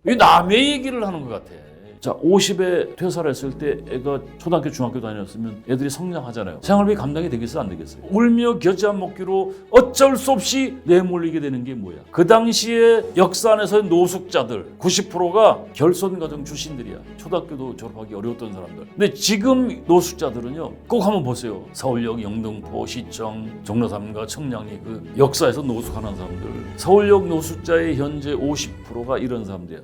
이 남의 얘기를 하는 것 같아. 자, 50에 퇴사를 했을 때 애가 초등학교, 중학교 다녔으면 애들이 성장하잖아요. 생활비 감당이 되겠어요, 안 되겠어요? 울며 겨자 안 먹기로 어쩔 수 없이 내몰리게 되는 게 뭐야? 그 당시에 역사 안에서의 노숙자들 90%가 결손가정 출신들이야. 초등학교도 졸업하기 어려웠던 사람들. 근데 지금 노숙자들은요, 꼭 한번 보세요. 서울역, 영등포, 시청, 종로삼가, 청량리 그 역사에서 노숙하는 사람들. 서울역 노숙자의 현재 50%가 이런 사람들이야.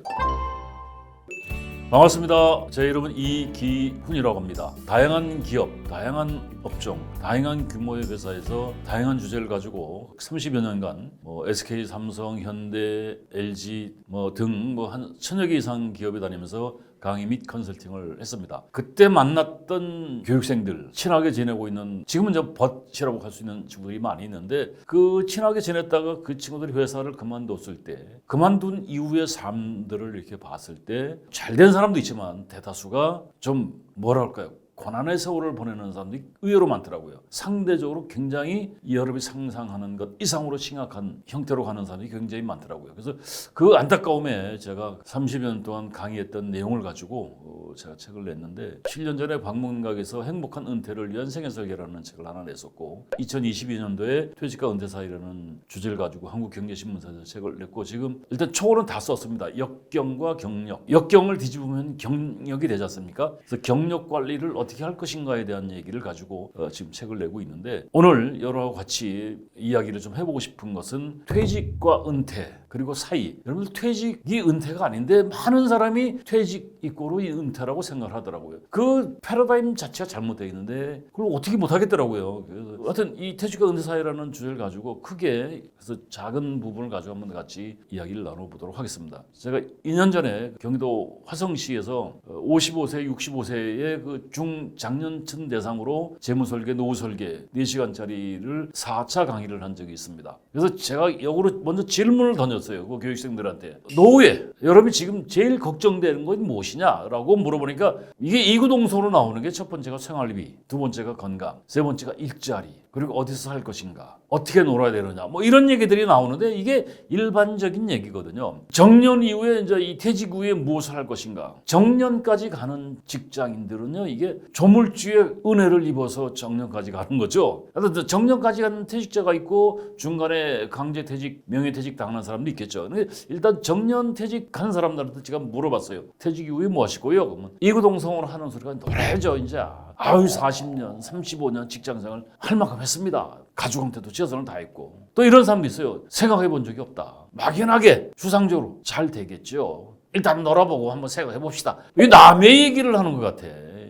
반갑습니다. 제 이름은 이기훈이라고 합니다. 다양한 기업, 다양한 업종, 다양한 규모의 회사에서 다양한 주제를 가지고 30여 년간 SK, 삼성, 현대, LG 등 한 1000여 개 이상 기업에 다니면서 강의 및 컨설팅을 했습니다. 그때 만났던 교육생들, 친하게 지내고 있는, 지금은 저 벗이라고 할 수 있는 친구들이 많이 있는데, 그 친하게 지냈다가 그 친구들이 회사를 그만뒀을 때, 그만둔 이후의 삶들을 이렇게 봤을 때 잘된 사람도 있지만 대다수가 좀 뭐랄까요? 고난의 세월을 보내는 사람들이 의외로 많더라고요. 상대적으로 굉장히 여러분이 상상하는 것 이상으로 심각한 형태로 가는 사람들이 굉장히 많더라고요. 그래서 그 안타까움에 제가 30여 년 동안 강의했던 내용을 가지고 제가 책을 냈는데, 7년 전에 방문각에서 행복한 은퇴를 위한 생애설계라는 책을 하나 냈었고, 2022년도에 퇴직과 은퇴사이라는 주제를 가지고 한국경제신문사에서 책을 냈고, 지금 일단 총으로는 다 썼습니다. 역경과 경력. 역경을 뒤집으면 경력이 되지 않습니까? 그래서 경력 관리를 어떻게 할 것인가에 대한 얘기를 가지고 지금 책을 내고 있는데, 오늘 여러분과 같이 이야기를 좀 해보고 싶은 것은 퇴직과 은퇴 그리고 사이. 여러분들 퇴직이 은퇴가 아닌데 많은 사람이 퇴직 이꼬로 이 은퇴라고 생각을 하더라고요. 그 패러다임 자체가 잘못되어 있는데 그걸 어떻게 못하겠더라고요. 그래서 하여튼 이 퇴직과 은퇴 사이라는 주제를 가지고 크게, 그래서 작은 부분을 가지고 한번 같이 이야기를 나눠보도록 하겠습니다. 제가 2년 전에 경기도 화성시에서 55세, 65세의 그 중장년층 대상으로 재무설계, 노후설계 4시간짜리를 4차 강의를 한 적이 있습니다. 그래서 제가 역으로 먼저 질문을 던졌어요. 그 교육생들한테. 노후에 여러분이 지금 제일 걱정되는 건 무엇이냐라고 물어보니까, 이게 이구동성으로 나오는 게 첫 번째가 생활비, 두 번째가 건강, 세 번째가 일자리, 그리고 어디서 살 것인가, 어떻게 놀아야 되느냐, 이런 얘기들이 나오는데, 이게 일반적인 얘기거든요. 정년 이후에 이제 이 퇴직 후에 무엇을 할 것인가. 정년까지 가는 직장인들은요, 이게 조물주의 은혜를 입어서 정년까지 가는 거죠. 그래서 정년까지 가는 퇴직자가 있고 중간에 강제퇴직, 명예퇴직 당하는 사람도 있겠죠. 근데 일단 정년 퇴직한 사람들한테 제가 물어봤어요. 퇴직 이후에 뭐 하시고요? 그러면 이구동성으로 하는 소리가 노래죠, 이제. 40년, 35년 직장생활 할 만큼 했습니다. 가족한테도 최선을 다했고. 또 이런 사람도 있어요. 생각해 본 적이 없다. 막연하게 추상적으로 잘 되겠죠. 일단 놀아보고 한번 생각해 봅시다. 이게 남의 얘기를 하는 것 같아.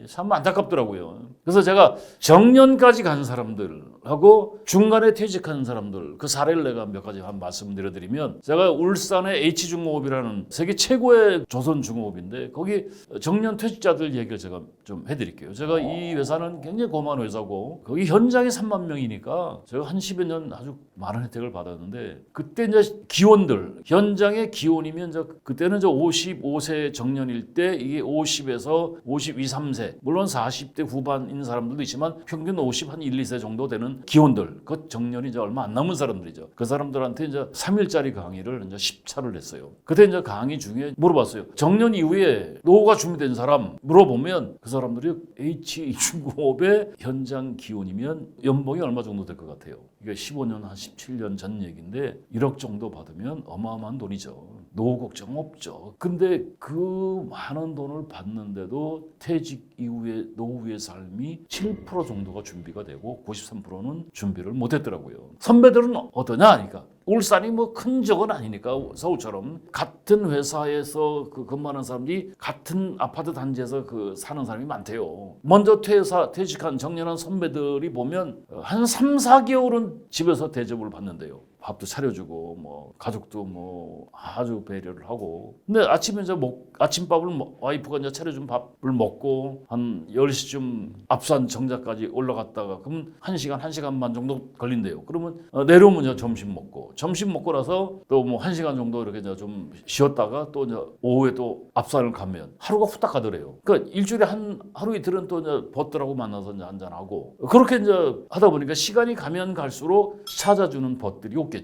참 안타깝더라고요. 그래서 제가 정년까지 간 사람들하고 중간에 퇴직한 사람들, 그 사례를 내가 몇 가지 한 말씀드려드리면, 제가 울산의 H중공업이라는 세계 최고의 조선중공업인데, 거기 정년 퇴직자들 얘기를 제가 좀 해드릴게요. 제가 이 회사는 굉장히 고마운 회사고, 거기 현장에 3만 명이니까 제가 한 10여 년 아주 많은 혜택을 받았는데, 그때 이제 기원들, 현장의 기원이면 그때는 55세 정년일 때 이게 50에서 52, 3세, 물론 40대 후반인 사람들도 있지만 평균 50, 한 1, 2세 정도 되는 기원들, 그 정년이 이제 얼마 안 남은 사람들이죠. 그 사람들한테 이제 3일짜리 강의를 이제 10차를 했어요. 그때 이제 강의 중에 물어봤어요. 정년 이후에 노후가 준비된 사람 물어보면, 그 사람들이 H중공업의 현장 기원이면 연봉이 얼마 정도 될 것 같아요? 이게 15년, 한 17년 전 얘기인데 1억 정도 받으면 어마어마한 돈이죠. 노후 걱정 없죠. 근데 그 많은 돈을 받는데도 퇴직 이후에 노후의 삶이 7% 정도가 준비가 되고 93%는 준비를 못했더라고요. 선배들은 어떠냐 하니까, 울산이 큰 적은 아니니까 서울처럼 같은 회사에서 근무하는 사람들이 같은 아파트 단지에서 사는 사람이 많대요. 먼저 퇴직한 정년한 선배들이 보면 한 3, 4개월은 집에서 대접을 받는데요. 밥도 차려주고 가족도 아주 배려를 하고. 근데 아침에 이제 아침밥을 와이프가 이제 차려준 밥을 먹고 한 10시쯤 앞산 정자까지 올라갔다가, 그럼 1시간, 1시간 반 정도 걸린대요. 그러면 내려오면 이제 점심 먹고 나서 또 1시간 정도 이렇게 이제 좀 쉬었다가 또 이제 오후에 또 앞산을 가면 하루가 후딱 가더래요. 그러니까 일주일에 하루 이틀은 또 이제 벗들하고 만나서 이제 한잔하고, 그렇게 이제 하다 보니까 시간이 가면 갈수록 찾아주는 벗들이 없겠죠.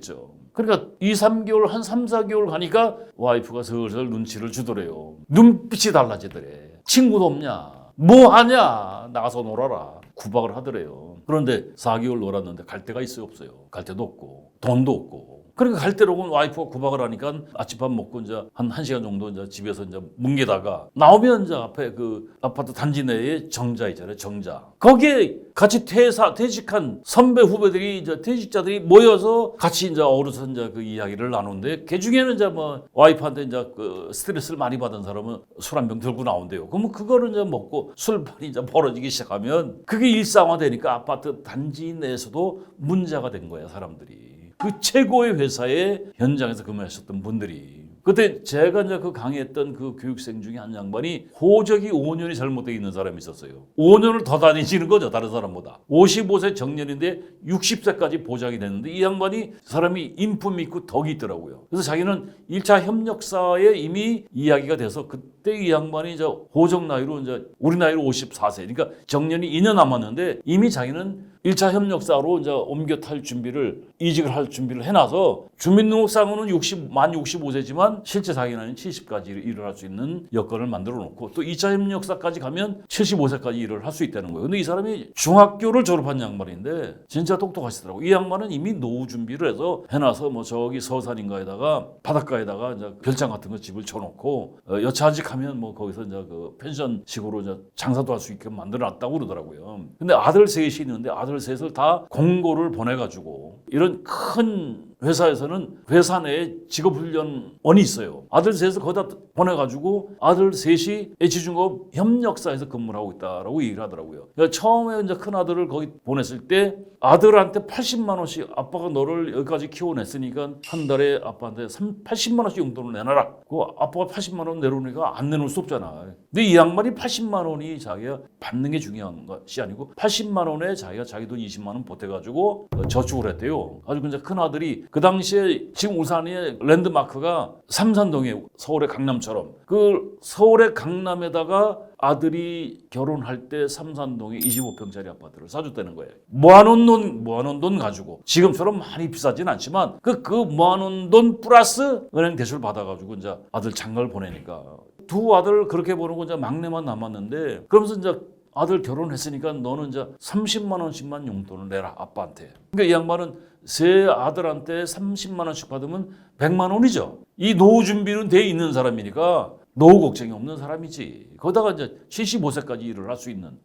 그러니까 2, 3개월, 한 3, 4개월 가니까 와이프가 슬슬 눈치를 주더래요. 눈빛이 달라지더래. 친구도 없냐? 뭐 하냐? 나가서 놀아라. 구박을 하더래요. 그런데 4개월 놀았는데 갈 데가 있어요, 없어요? 갈 데도 없고 돈도 없고. 그러니까 갈 데로 온 와이프가 구박을 하니까 아침밥 먹고 이제 한 1시간 정도 이제 집에서 이제 뭉개다가 나오면 이제 앞에 그 아파트 단지 내에 정자 있잖아요, 정자. 거기에 같이 퇴직한 선배 후배들이 이제 퇴직자들이 모여서 같이 이제 어우러서 이제 그 이야기를 나누는데 그 중에는 이제 뭐 와이프한테 이제 그 스트레스를 많이 받은 사람은 술 한 병 들고 나온대요. 그러면 그거를 이제 먹고 술판이 이제 벌어지기 시작하면 그게 일상화되니까 아파트 단지 내에서도 문제가 된 거야, 사람들이. 그 최고의 회사의 현장에서 근무하셨던 분들이 그때 제가 이제 그 강의했던 그 교육생 중에 한 양반이 호적이 5년이 잘못되어 있는 사람이 있었어요. 5년을 더 다니시는 거죠, 다른 사람보다. 55세 정년인데 60세까지 보장이 됐는데 이 양반이 사람이 인품 있고 덕이 있더라고요. 그래서 자기는 1차 협력사에 이미 이야기가 돼서 그때 이 양반이 이제 호적 나이로 이제 우리 나이로 54세, 그러니까 정년이 2년 남았는데 이미 자기는 1차 협력사로 이제 옮겨 탈 준비를, 이직을 할 준비를 해놔서 주민등록상으로는 만 65세지만 실제 자기는 70까지 일을 할 수 있는 여건을 만들어 놓고 또 2차 협력사까지 가면 75세까지 일을 할 수 있다는 거예요. 근데 이 사람이 중학교를 졸업한 양반인데 진짜 똑똑하시더라고요. 이 양반은 이미 노후 준비를 해서 해놔서 뭐 저기 서산인가에다가 바닷가에다가 이제 별장 같은 거 집을 쳐놓고 여차하직하면 뭐 거기서 이제 그 펜션식으로 이제 장사도 할 수 있게 만들어 놨다고 그러더라고요. 근데 아들 셋이 있는데 아들 셋을 다 공고를 보내가지고 이런 큰 회사에서는 회사 내에 직업훈련원이 있어요. 아들 셋을 거기다 보내가지고 아들 셋이 H중공업 협력사에서 근무를 하고 있다라고 얘기를 하더라고요. 그러니까 처음에 이제 큰 아들을 거기 보냈을 때 아들한테 80만 원씩 아빠가 너를 여기까지 키워냈으니까 한 달에 아빠한테 80만 원씩 용돈을 내놔라. 그 아빠가 80만 원 내놓으니까 안 내놓을 수 없잖아. 근데 이 양반이 80만 원이 자기가 받는 게 중요한 것이 아니고 80만 원에 자기가 자기 돈 20만 원 보태가지고 저축을 했대요. 아주 이제 큰 아들이 그 당시에 지금 울산의 랜드마크가 삼산동에 서울의 강남처럼 그 서울의 강남에다가 아들이 결혼할 때 삼산동에 25평짜리 아파트를 사줬다는 거예요. 모아놓은 돈 가지고 지금처럼 많이 비싸진 않지만 그 모아놓은 돈 플러스 은행 대출 받아가지고 이제 아들 장가를 보내니까 두 아들 그렇게 보내고 이제 막내만 남았는데 그러면서 이제 아들 결혼했으니까 너는 이제 30만 원씩만 용돈을 내라 아빠한테. 그러니까 이 양반은 세 아들한테 30만 원씩 받으면 100만 원이죠. 이 노후 준비는 돼 있는 사람이니까 노후 걱정이 없는 사람이지. 거기다가 이제 75세까지 일을 할 수 있는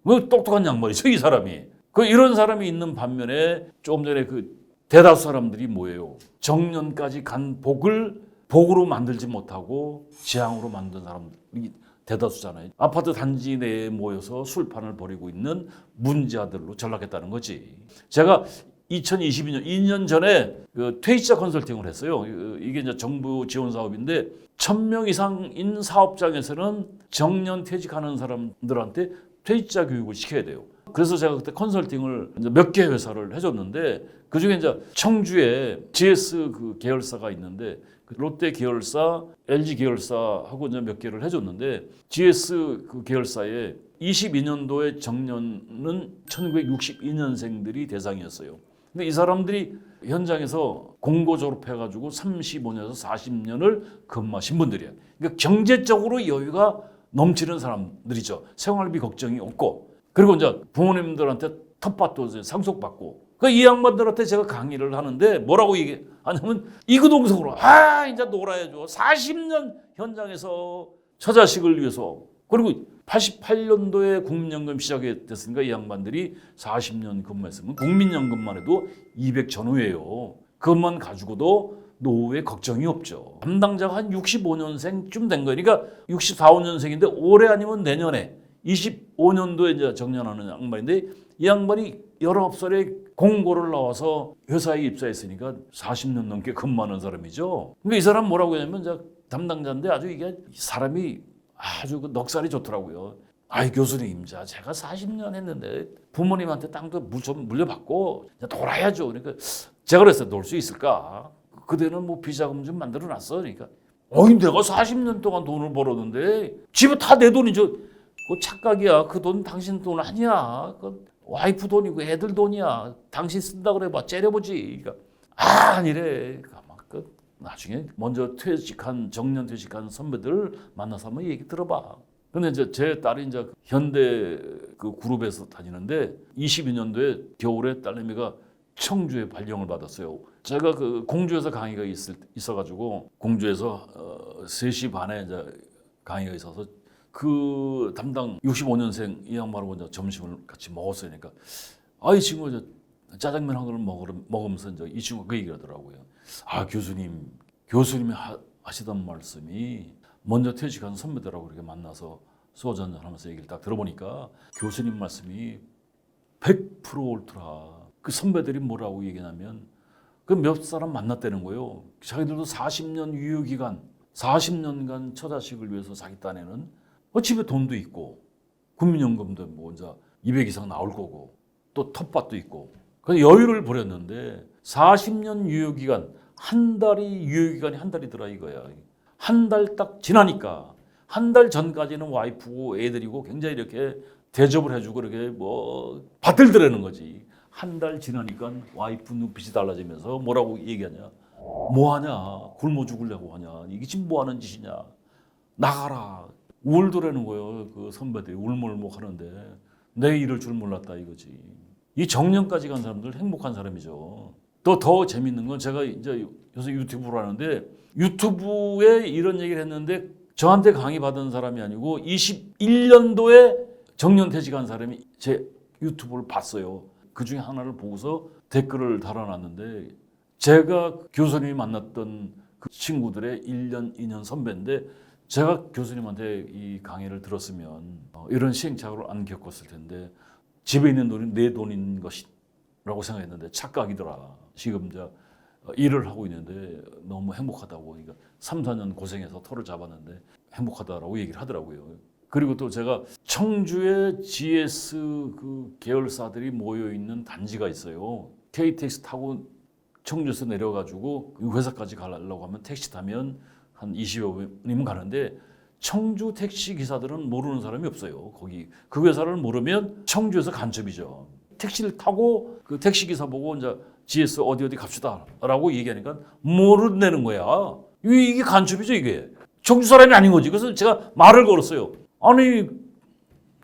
그 똑똑한 양반이죠, 이 사람이. 그 이런 사람이 있는 반면에 조금 전에 그 대다수 사람들이 뭐예요? 정년까지 간 복으로 만들지 못하고 지향으로 만든 사람들이 대다수잖아요. 아파트 단지 내에 모여서 술판을 벌이고 있는 문제아들로 전락했다는 거지. 제가 2022년 2년 전에 그 퇴직자 컨설팅을 했어요. 이게 이제 정부 지원 사업인데 1,000명 이상인 사업장에서는 정년 퇴직하는 사람들한테 퇴직자 교육을 시켜야 돼요. 그래서 제가 그때 컨설팅을 이제 몇 개 회사를 해줬는데 그 중에 이제 청주에 GS 그 계열사가 있는데 롯데 계열사, LG 계열사하고 이제 몇 개를 해줬는데 GS 그 계열사에 22년도에 정년은 1962년생들이 대상이었어요. 근데 이 사람들이 현장에서 공고 졸업해가지고 35년에서 40년을 근무하신 분들이에요. 그러니까 경제적으로 여유가 넘치는 사람들이죠. 생활비 걱정이 없고 그리고 이제 부모님들한테 텃밭도 상속받고 그 이 양반들한테 제가 강의를 하는데 뭐라고 얘기하냐면 이구동성으로 이제 놀아야죠. 40년 현장에서 처자식을 위해서 그리고 88년도에 국민연금 시작이 됐으니까 이 양반들이 40년 근무했으면 국민연금만 해도 200 전후예요. 그것만 가지고도 노후에 걱정이 없죠. 담당자가 한 65년생쯤 된 거예요. 그러니까 64, 5년생인데 올해 아니면 내년에 25년도에 이제 정년하는 양반인데 이 양반이 19살에 공고를 나와서 회사에 입사했으니까 40년 넘게 근무하는 사람이죠. 그러니까 이 사람 뭐라고 하냐면 이제 담당자인데 아주 이게 사람이 아주 그 넉살이 좋더라고요. 아이 교수님, 제가 40년 했는데 부모님한테 땅도 좀 물려받고 놀아야죠. 그러니까 제가 그랬어요. 놀 수 있을까? 그대는 뭐 비자금 좀 만들어 놨어. 그러니까 내가 40년 동안 돈을 벌었는데 집에 다 내 돈이죠. 그 착각이야. 그 돈 당신 돈 아니야. 그 와이프 돈이고 애들 돈이야. 당신 쓴다 그래 봐. 째려보지. 그러니까 아니래. 아마 나중에 먼저 정년 퇴직한 선배들 만나서 한번 얘기 들어봐. 근데 이제 제 딸이 이제 현대 그 그룹에서 다니는데 22년도에 겨울에 딸내미가 청주에 발령을 받았어요. 제가 그 공주에서 강의가 있어가지고 공주에서 3시 반에 이제 강의가 있어서 그 담당 65년생 이 양반하고 이제 점심을 같이 먹었어요. 그러니까 이 친구가 짜장면 한 그릇 먹으면서 이제 이 친구가 그 얘기를 하더라고요. 교수님이 하시던 말씀이 먼저 퇴직한 선배들하고 이렇게 만나서 소주 한잔 하면서 얘기를 딱 들어보니까 교수님 말씀이 100% 옳더라. 그 선배들이 뭐라고 얘기냐면 그 몇 사람 만났다는 거예요. 자기들도 40년 유효기간, 40년간 처자식을 위해서 자기 딴에는 집에 돈도 있고 국민연금도 뭐 이제 200 이상 나올 거고 또 텃밭도 있고 그래서 여유를 버렸는데 40년 유효기간 유효기간이 한 달이더라 이거야. 한 달 딱 지나니까 한 달 전까지는 와이프고 애들이고 굉장히 이렇게 대접을 해주고 이렇게 뭐 받들더라는 거지. 한 달 지나니까 와이프 눈빛이 달라지면서 뭐라고 얘기하냐. 뭐하냐. 굶어 죽으려고 하냐. 이게 지금 뭐하는 짓이냐. 나가라. 울더라는 거예요. 그 선배들이 울먹울먹 하는데 내 이럴 줄 몰랐다 이거지. 이 정년까지 간 사람들 행복한 사람이죠. 또 더 재밌는 건 제가 이제 요새 유튜브를 하는데 유튜브에 이런 얘기를 했는데 저한테 강의 받은 사람이 아니고 21년도에 정년퇴직한 사람이 제 유튜브를 봤어요. 그 중에 하나를 보고서 댓글을 달아놨는데 제가 교수님이 만났던 그 친구들의 1년, 2년 선배인데 제가 교수님한테 이 강의를 들었으면 이런 시행착오를 안 겪었을 텐데 집에 있는 돈이 내 돈인 것이라고 생각했는데 착각이더라. 지금 이제 일을 하고 있는데 너무 행복하다고. 그러니까 3, 4년 고생해서 터를 잡았는데 행복하다라고 얘기를 하더라고요. 그리고 또 제가 청주에 GS 그 계열사들이 모여 있는 단지가 있어요. KTX 타고 청주에서 내려가지고 회사까지 가려고 하면 택시 타면 한 20여 분이면 가는데 청주 택시 기사들은 모르는 사람이 없어요. 거기 그 회사를 모르면 청주에서 간첩이죠. 택시를 타고 그 택시 기사 보고 이제 GS 어디 갑시다라고 얘기하니까 모른다는 거야. 이게 간첩이죠 이게. 청주 사람이 아닌 거지. 그래서 제가 말을 걸었어요. 아니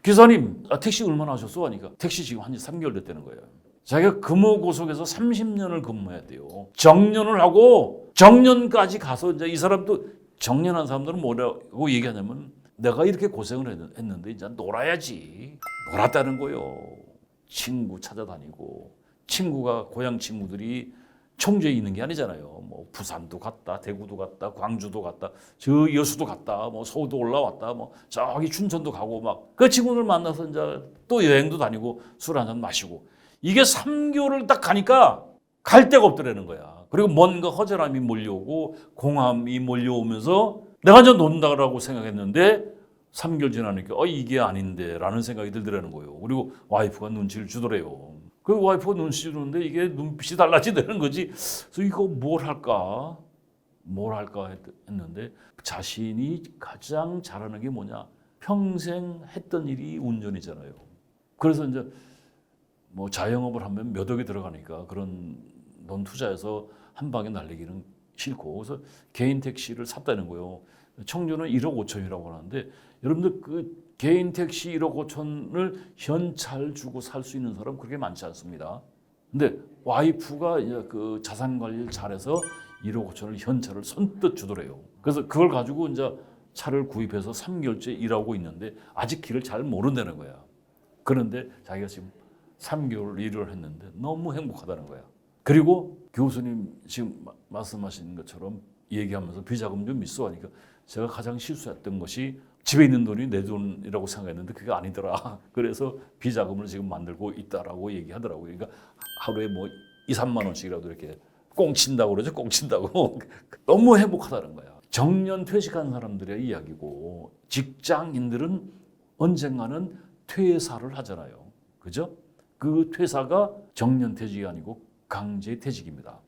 기사님 택시 얼마나 하셨어? 하니까 택시 지금 한 3개월 됐다는 거예요. 자기가 금호고속에서 30년을 근무해야 돼요. 정년을 하고 정년까지 가서 이제 이 사람도 정년한 사람들은 뭐라고 얘기하냐면 내가 이렇게 고생을 했는데 이제 놀아야지. 놀았다는 거예요. 친구 찾아다니고 친구가 고향 친구들이 청주에 있는 게 아니잖아요. 뭐 부산도 갔다, 대구도 갔다, 광주도 갔다, 저 여수도 갔다, 뭐 서울도 올라왔다, 뭐 저기 춘천도 가고 막 그 친구들 만나서 이제 또 여행도 다니고 술 한잔 마시고 이게 3개월을 딱 가니까 갈 데가 없더라는 거야. 그리고 뭔가 허전함이 몰려오고 공함이 몰려오면서 내가 이제 논다라고 생각했는데 3개월 지나니까 이게 아닌데 라는 생각이 들더라는 거예요. 그리고 와이프가 눈치를 주더래요. 그 와이프가 눈치 주는데 이게 눈빛이 달라지는 거지. 그래서 이거 뭘 할까 했는데 자신이 가장 잘하는 게 뭐냐. 평생 했던 일이 운전이잖아요. 그래서 이제 뭐 자영업을 하면 몇 억이 들어가니까 그런 돈 투자해서 한 방에 날리기는 싫고 그래서 개인 택시를 샀다는 거예요. 청주는 1억 5천이라고 하는데 여러분들 그 개인 택시 1억 5천을 현찰 주고 살 수 있는 사람 그렇게 많지 않습니다. 근데 와이프가 이제 그 자산 관리를 잘해서 1억 5천을 현찰을 선뜻 주더래요. 그래서 그걸 가지고 이제 차를 구입해서 3개월째 일하고 있는데 아직 길을 잘 모른다는 거야. 그런데 자기가 지금 3개월 일을 했는데 너무 행복하다는 거야. 그리고 교수님 지금 말씀하신 것처럼 얘기하면서 비자금 좀 있어 하니까 제가 가장 실수했던 것이 집에 있는 돈이 내 돈이라고 생각했는데 그게 아니더라. 그래서 비자금을 지금 만들고 있다라고 얘기하더라고요. 그러니까 하루에 뭐 2, 3만 원씩이라도 이렇게 꽁친다고 그러죠. 꽁친다고. 너무 행복하다는 거야. 정년 퇴직한 사람들의 이야기고 직장인들은 언젠가는 퇴사를 하잖아요. 그죠? 그 퇴사가 정년 퇴직이 아니고 강제 퇴직입니다.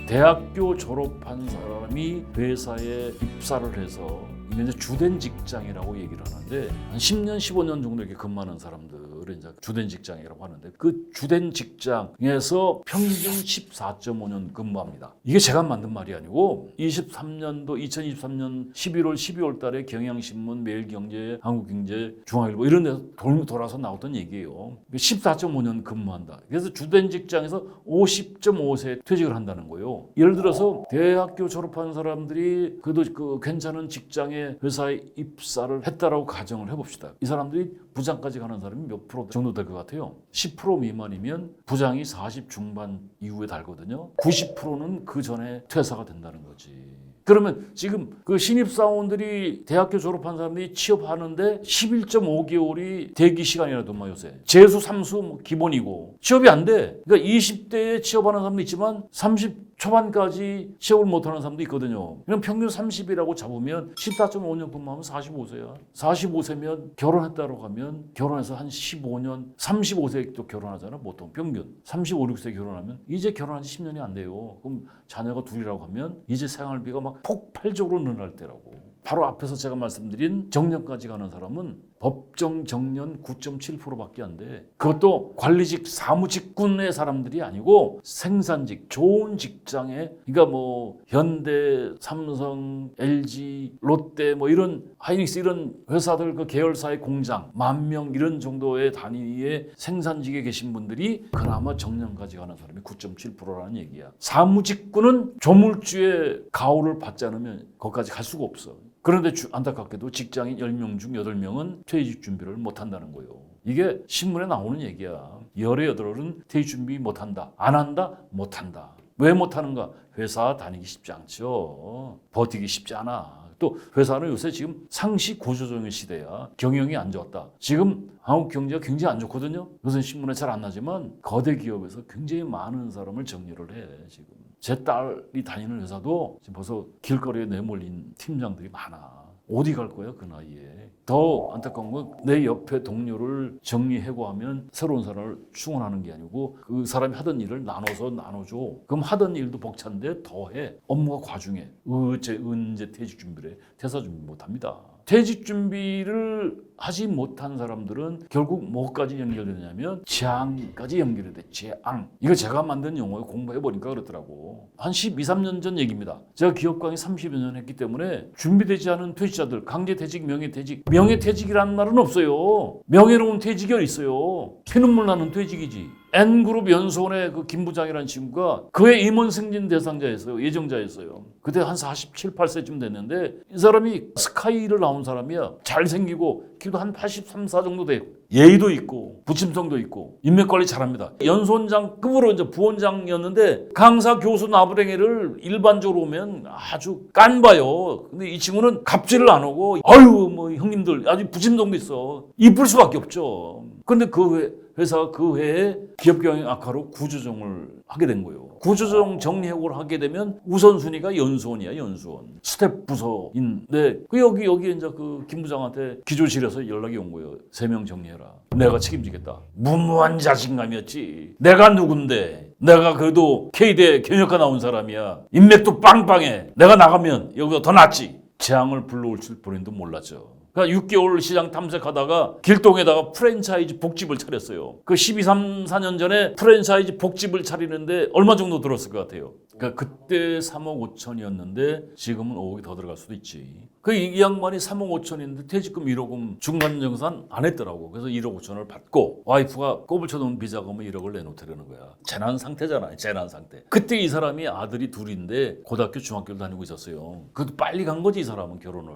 대학교 졸업한 사람이 회사에 입사를 해서 이게 이제 주된 직장이라고 얘기를 하는데 한 10년, 15년 정도 이렇게 근무하는 사람들 그걸 이제 주된 직장이라고 하는데 그 주된 직장에서 평균 14.5년 근무합니다. 이게 제가 만든 말이 아니고 2023년 11월 12월 달에 경향신문, 매일경제, 한국경제, 중앙일보 이런 데서 돌아서 나왔던 얘기예요. 14.5년 근무한다. 그래서 주된 직장에서 50.5세에 퇴직을 한다는 거예요. 예를 들어서 대학교 졸업한 사람들이 그래도 괜찮은 직장에 회사에 입사를 했다라고 가정을 해봅시다. 이 사람들이 부장까지 가는 사람이 몇 프로 정도 될 것 같아요? 10% 미만이면 부장이 40 중반 이후에 달거든요. 90%는 그 전에 퇴사가 된다는 거지. 그러면 지금 그 신입사원들이 대학교 졸업한 사람들이 취업하는데 11.5개월이 대기 시간이라도 요새 재수, 삼수 기본이고 취업이 안 돼. 그러니까 20대에 취업하는 사람도 있지만 30 초반까지 취업을 못하는 사람도 있거든요. 그럼 평균 30이라고 잡으면 14.5년 근무하면 45세야. 45세면 결혼했다고 하면 결혼해서 한 15년, 35세에 또 결혼하잖아. 보통 평균. 35, 6세 결혼하면 이제 결혼한 지 10년이 안 돼요. 그럼 자녀가 둘이라고 하면 이제 생활비가 막 폭발적으로 늘어날 때라고. 바로 앞에서 제가 말씀드린 정년까지 가는 사람은 법정 정년 9.7%밖에 안 돼. 그것도 관리직 사무직군의 사람들이 아니고 생산직, 좋은 직장에, 그러니까 뭐 현대, 삼성, LG, 롯데 뭐 이런 하이닉스 이런 회사들 그 계열사의 공장 10,000명 이런 정도의 단위의 생산직에 계신 분들이 그나마 정년까지 가는 사람이 9.7%라는 얘기야. 사무직군은 조물주의 가호를 받지 않으면 거기까지 갈 수가 없어. 그런데 안타깝게도 직장인 10명 중 8명은 퇴직 준비를 못한다는 거예요. 이게 신문에 나오는 얘기야. 열의 8은 퇴직 준비 못한다. 안 한다? 못한다. 왜 못하는가? 회사 다니기 쉽지 않죠. 버티기 쉽지 않아. 또 회사는 요새 지금 상시 구조조정의 시대야. 경영이 안 좋았다. 지금 한국 경제가 굉장히 안 좋거든요. 요새 신문에 잘 안 나지만 거대 기업에서 굉장히 많은 사람을 정리를 해 지금. 제 딸이 다니는 회사도 지금 벌써 길거리에 내몰린 팀장들이 많아. 어디 갈 거야 그 나이에. 더 안타까운 건 내 옆에 동료를 정리해고하면 새로운 사람을 충원하는 게 아니고 그 사람이 하던 일을 나눠줘. 그럼 하던 일도 벅찬데 더해. 업무가 과중해. 언제 퇴직 준비를 해. 퇴사 준비 못합니다. 퇴직 준비를 하지 못한 사람들은 결국 뭐까지 연결되냐면 재앙까지 연결이 돼. 재앙. 이거 제가 만든 용어에 공부해보니까 그렇더라고. 한 12, 13년 전 얘기입니다. 제가 기업 강의 30여 년 했기 때문에 준비되지 않은 퇴직자들, 강제퇴직, 명예퇴직. 명예퇴직이라는 말은 없어요. 명예로운 퇴직이 어디 있어요. 피눈물 나는 퇴직이지. N그룹 연수원의 그 김 부장이라는 친구가 그의 임원 승진 대상자였어요. 예정자였어요. 그때 한 47, 8세쯤 됐는데 이 사람이 스카이를 나온 사람이야. 잘생기고 키도 한 83, 4 정도 되고 예의도 있고 부침성도 있고 인맥관리 잘합니다. 연수원장급으로 이제 부원장이었는데 강사 교수 나부랭이를 일반적으로 오면 아주 깐봐요. 근데 이 친구는 갑질을 안 하고 아유 뭐 형님들 아주 부침성도 있어. 이쁠 수밖에 없죠. 근데 그 회사가 그 해에 기업 경영 악화로 구조조정을 하게 된 거예요. 구조조정 정리해고를 하게 되면 우선순위가 연수원이야, 연수원. 스텝 부서인데 여기 이제 그 김 부장한테 기조실에서 연락이 온 거예요. 3명 정리해라. 내가 책임지겠다. 무모한 자신감이었지. 내가 누군데? 내가 그래도 K대 경영학과 나온 사람이야. 인맥도 빵빵해. 내가 나가면 여기가 더 낫지. 재앙을 불러올 줄 본인도 몰랐죠. 그러니까 6개월 시장 탐색하다가 길동에다가 프랜차이즈 복집을 차렸어요. 그 12, 3, 4년 전에 프랜차이즈 복집을 차리는데 얼마 정도 들었을 것 같아요? 그러니까 그때 3억 5천이었는데 지금은 5억이 더 들어갈 수도 있지. 이 양반이 3억 5천인데 퇴직금 1억은 중간정산 안 했더라고. 그래서 1억 5천을 받고 와이프가 꼽을 쳐놓은 비자금을 1억을 내놓으려는 거야. 재난 상태잖아요. 재난 상태. 그때 이 사람이 아들이 둘인데 고등학교 중학교를 다니고 있었어요. 그것도 빨리 간 거지 이 사람은 결혼을.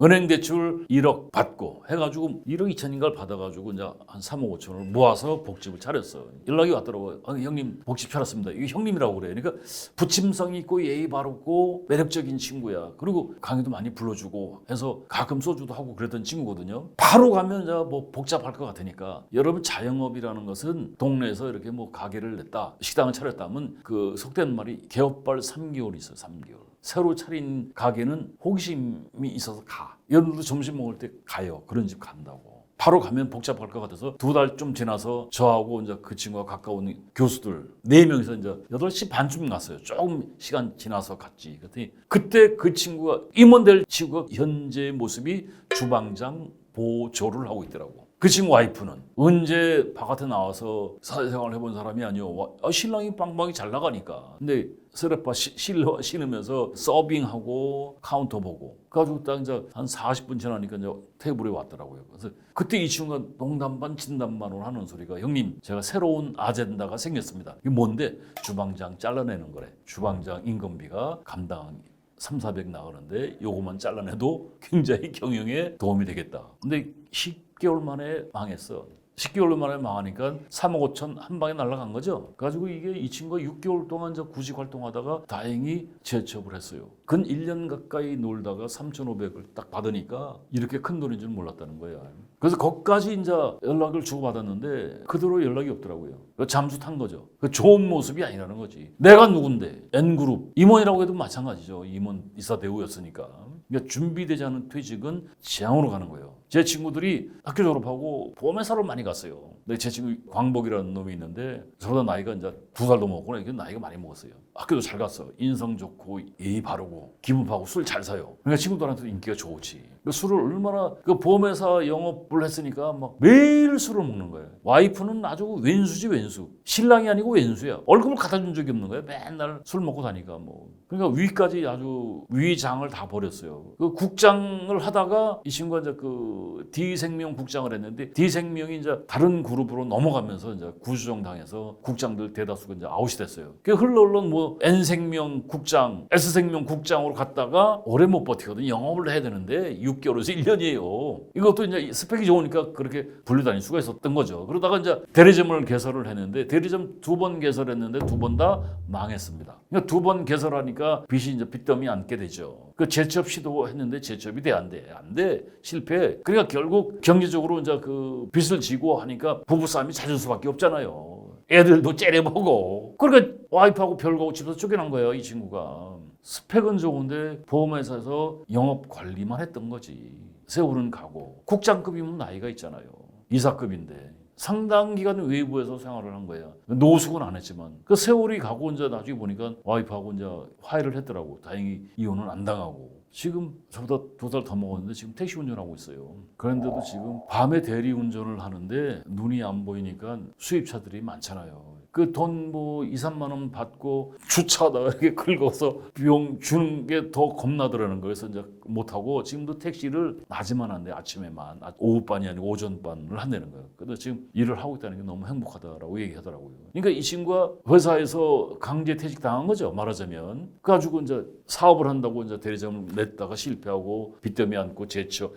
은행 대출 1억 받고 해가지고 1억 2천인가를 받아가지고 이제 한 3억 5천을 모아서 복집을 차렸어. 연락이 왔더라고요. 형님 복집 차렸습니다. 이게 형님이라고 그래. 그러니까 부침성 있고 예의 바르고 매력적인 친구야. 그리고 강의도 많이 불러주고 해서 가끔 소주도 하고 그랬던 친구거든요. 바로 가면 이제 뭐 복잡할 것 같으니까 여러분 자영업이라는 것은 동네에서 이렇게 뭐 가게를 냈다, 식당을 차렸다면 그 속된 말이 개업발 3개월이 있어요. 3개월. 새로 차린 가게는 호기심이 있어서 가. 여러분도 점심 먹을 때 가요. 그런 집 간다고. 바로 가면 복잡할 것 같아서 2달 좀 지나서 저하고 이제 그 친구가 가까운 교수들 4명이서 이제 8시 반쯤 갔어요. 조금 시간 지나서 갔지. 그랬더니 그때 그 친구가 임원 될 친구가 현재 모습이 주방장 보조를 하고 있더라고. 그 친구 와이프는 언제 바깥에 나와서 사회생활을 해본 사람이 아니오. 신랑이 빵빵히 잘 나가니까. 근데 쓰레빠 신으면서 서빙하고 카운터 보고 그래가지고 딱 이제 한 40분 지나니까 이제 테이블에 왔더라고요. 그래서 그때 이 친구가 농담 반 진담반으로 하는 소리가 형님 제가 새로운 아젠다가 생겼습니다. 이게 뭔데? 주방장 잘라내는 거래. 주방장 인건비가 감당 3,400 나가는데 요거만 잘라내도 굉장히 경영에 도움이 되겠다. 근데 10개월 만에 망했어. 10개월 만에 망하니까 3억 5천 한 방에 날아간 거죠. 그래가지고 이게 이 친구가 6개월 동안 저 구직 활동하다가 다행히 재취업을 했어요. 근 1년 가까이 놀다가 3,500을 딱 받으니까 이렇게 큰 돈인 줄 몰랐다는 거예요. 그래서 거기까지 이제 연락을 주고받았는데 그대로 연락이 없더라고요. 잠수 탄 거죠. 좋은 모습이 아니라는 거지. 내가 누군데? N그룹. 임원이라고 해도 마찬가지죠. 임원 이사 대우였으니까. 그러니까 준비되지 않은 퇴직은 지향으로 가는 거예요. 제 친구들이 학교 졸업하고 보험회사를 많이 갔어요. 근데 제 친구 광복이라는 놈이 있는데 저보다 나이가 이제 2살도 먹었구나. 이게 나이가 많이 먹었어요. 학교도 잘 갔어. 인성 좋고 예의 바르고 기분파고 술 잘 사요. 그러니까 친구들한테도 인기가 좋지. 그 술을 얼마나 그 보험회사 영업을 했으니까 막 매일 술을 먹는 거예요. 와이프는 아주 왼수지 왼수. 신랑이 아니고 왼수야. 월급을 갖다 준 적이 없는 거예요. 맨날 술 먹고 다니까 뭐. 그러니까 위까지 아주 위장을 다 버렸어요. 그 국장을 하다가 이 친구가 이제 그 D생명 국장을 했는데 D생명이 이제 다른 그룹으로 넘어가면서 이제 구조정 당해서 국장들 대다수가 이제 아웃이 됐어요. 그 흘러 뭐 N생명 국장, S생명 국장으로 갔다가 오래 못 버티거든. 영업을 해야 되는데 6개월에서 1년이에요. 이것도 이제 스펙이 좋으니까 그렇게 불려다닐 수가 있었던 거죠. 그러다가 이제 대리점을 개설을 했는데 대리점 2번 개설했는데 2번 다 망했습니다. 그러니까 2번 개설하니까 빚이 이제 빚더미 안게 되죠. 그 재취업 시도했는데 재취업이 돼 안 돼. 실패. 그러니까 결국 경제적으로 이제 그 빚을 지고 하니까 부부싸움이 잦을 수밖에 없잖아요. 애들도 째려보고. 그러니까 와이프하고 별거하고 집에서 쫓겨난 거예요, 이 친구가. 스펙은 좋은데 보험회사에서 영업 관리만 했던 거지. 세월은 가고. 국장급이면 나이가 있잖아요. 이사급인데. 상당 기간 외부에서 생활을 한 거예요. 노숙은 안 했지만. 그 세월이 가고 이제 나중에 보니까 와이프하고 이제 화해를 했더라고. 다행히 이혼은 안 당하고. 지금 저보다 2살 더 먹었는데 지금 택시 운전하고 있어요. 그런데도 지금 밤에 대리 운전을 하는데 눈이 안 보이니까 수입차들이 많잖아요. 그 돈 뭐 2, 3만 원 받고 주차하다가 이렇게 긁어서 비용 주는 게 더 겁나더라는 거예요. 그래서 이제 못하고 지금도 택시를 낮에만 한대. 아침에만. 오후반이 아니고 오전반을 한다는 거예요. 그래서 지금 일을 하고 있다는 게 너무 행복하다라고 얘기하더라고요. 그러니까 이 친구가 회사에서 강제 퇴직 당한 거죠. 말하자면. 그래가지고 이제 사업을 한다고 이제 대리점을 냈다가 실패하고 빚더미 안고 재취업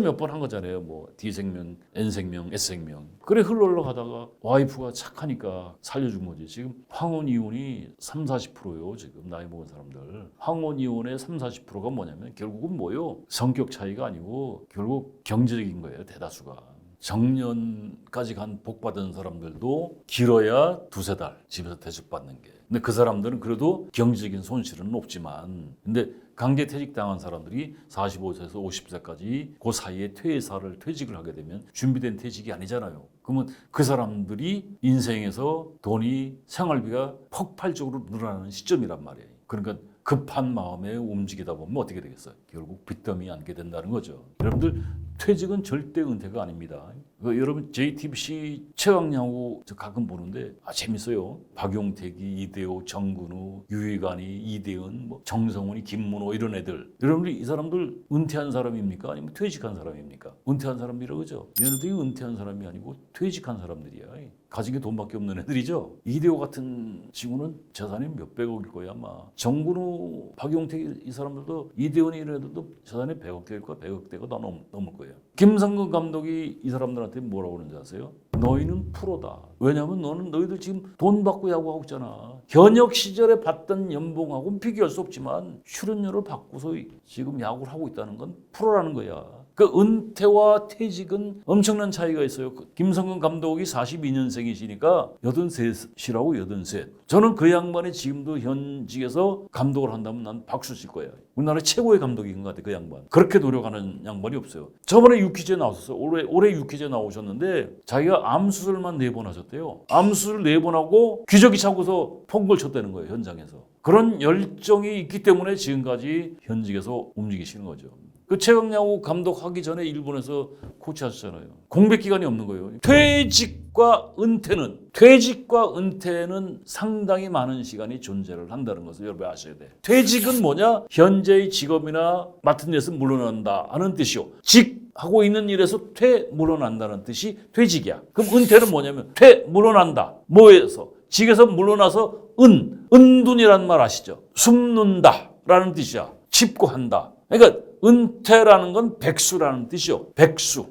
몇 번 한 거잖아요. 뭐 D생명, N생명, S생명. 그래 흘러가다가 와이프가 착하니까 살려준 거지. 지금 황혼 이혼이 30-40%요. 지금 나이 먹은 사람들. 황혼 이혼의 30-40%가 뭐냐면 결국은 뭐요? 성격 차이가 아니고 결국 경제적인 거예요. 대다수가. 정년까지 간 복 받은 사람들도 길어야 2-3달 집에서 대접받는 게. 근데 그 사람들은 그래도 경제적인 손실은 없지만 근데 강제 퇴직당한 사람들이 45세에서 50세까지 그 사이에 퇴직을 하게 되면 준비된 퇴직이 아니잖아요. 그러면 그 사람들이 인생에서 돈이 생활비가 폭발적으로 늘어나는 시점이란 말이에요. 그러니까 급한 마음에 움직이다 보면 어떻게 되겠어요? 결국 빚더미 안게 된다는 거죠. 여러분들 퇴직은 절대 은퇴가 아닙니다. 여러분 JTBC 최강야구 가끔 보는데 재밌어요. 박용택이, 이대호, 정근우, 유희관이, 이대은, 뭐 정성훈이, 김문호 이런 애들. 여러분들 이 사람들 은퇴한 사람입니까? 아니면 퇴직한 사람입니까? 은퇴한 사람이라고 그러죠. 얘네들이 은퇴한 사람이 아니고 퇴직한 사람들이야. 가진 게 돈밖에 없는 애들이죠. 이대호 같은 친구는 재산이 몇백억일 거야 아마. 정근우, 박용택 이 사람들도 이대훈이 이런 애들도 재산이 100억대일 거야. 100억대가 더 넘을 거예요. 김성근 감독이 이 사람들한테 뭐라고 그러는지 아세요? 너희는 프로다. 왜냐하면 너희들 지금 돈 받고 야구하고 있잖아. 현역 시절에 받던 연봉하고는 비교할 수 없지만 출연료를 받고서 지금 야구를 하고 있다는 건 프로라는 거야. 그 은퇴와 퇴직은 엄청난 차이가 있어요. 김성근 감독이 42년생이시니까 83이라고 83. 저는 그 양반이 지금도 현직에서 감독을 한다면 난 박수 칠 거예요. 우리나라 최고의 감독인 것 같아 그 양반. 그렇게 노력하는 양반이 없어요. 저번에 유퀴즈에 나왔었어요. 올해 유퀴즈에 나오셨는데 자기가 암 수술만 4번 하셨대요. 암 수술 4번 하고 기저귀 차고서 펑걸 쳤다는 거예요 현장에서. 그런 열정이 있기 때문에 지금까지 현직에서 움직이시는 거죠. 그 최강야구 감독하기 전에 일본에서 코치하셨잖아요. 공백 기간이 없는 거예요. 퇴직과 은퇴는 상당히 많은 시간이 존재를 한다는 것을 여러분 아셔야 돼. 퇴직은 뭐냐? 현재의 직업이나 맡은 데서 물러난다 하는 뜻이요. 하고 있는 일에서 물러난다는 뜻이 퇴직이야. 그럼 은퇴는 뭐냐면 물러난다. 뭐에서? 직에서 물러나서 은둔이라는 말 아시죠? 숨는다라는 뜻이야. 칩고한다. 그러니까 은퇴라는 건 백수라는 뜻이요.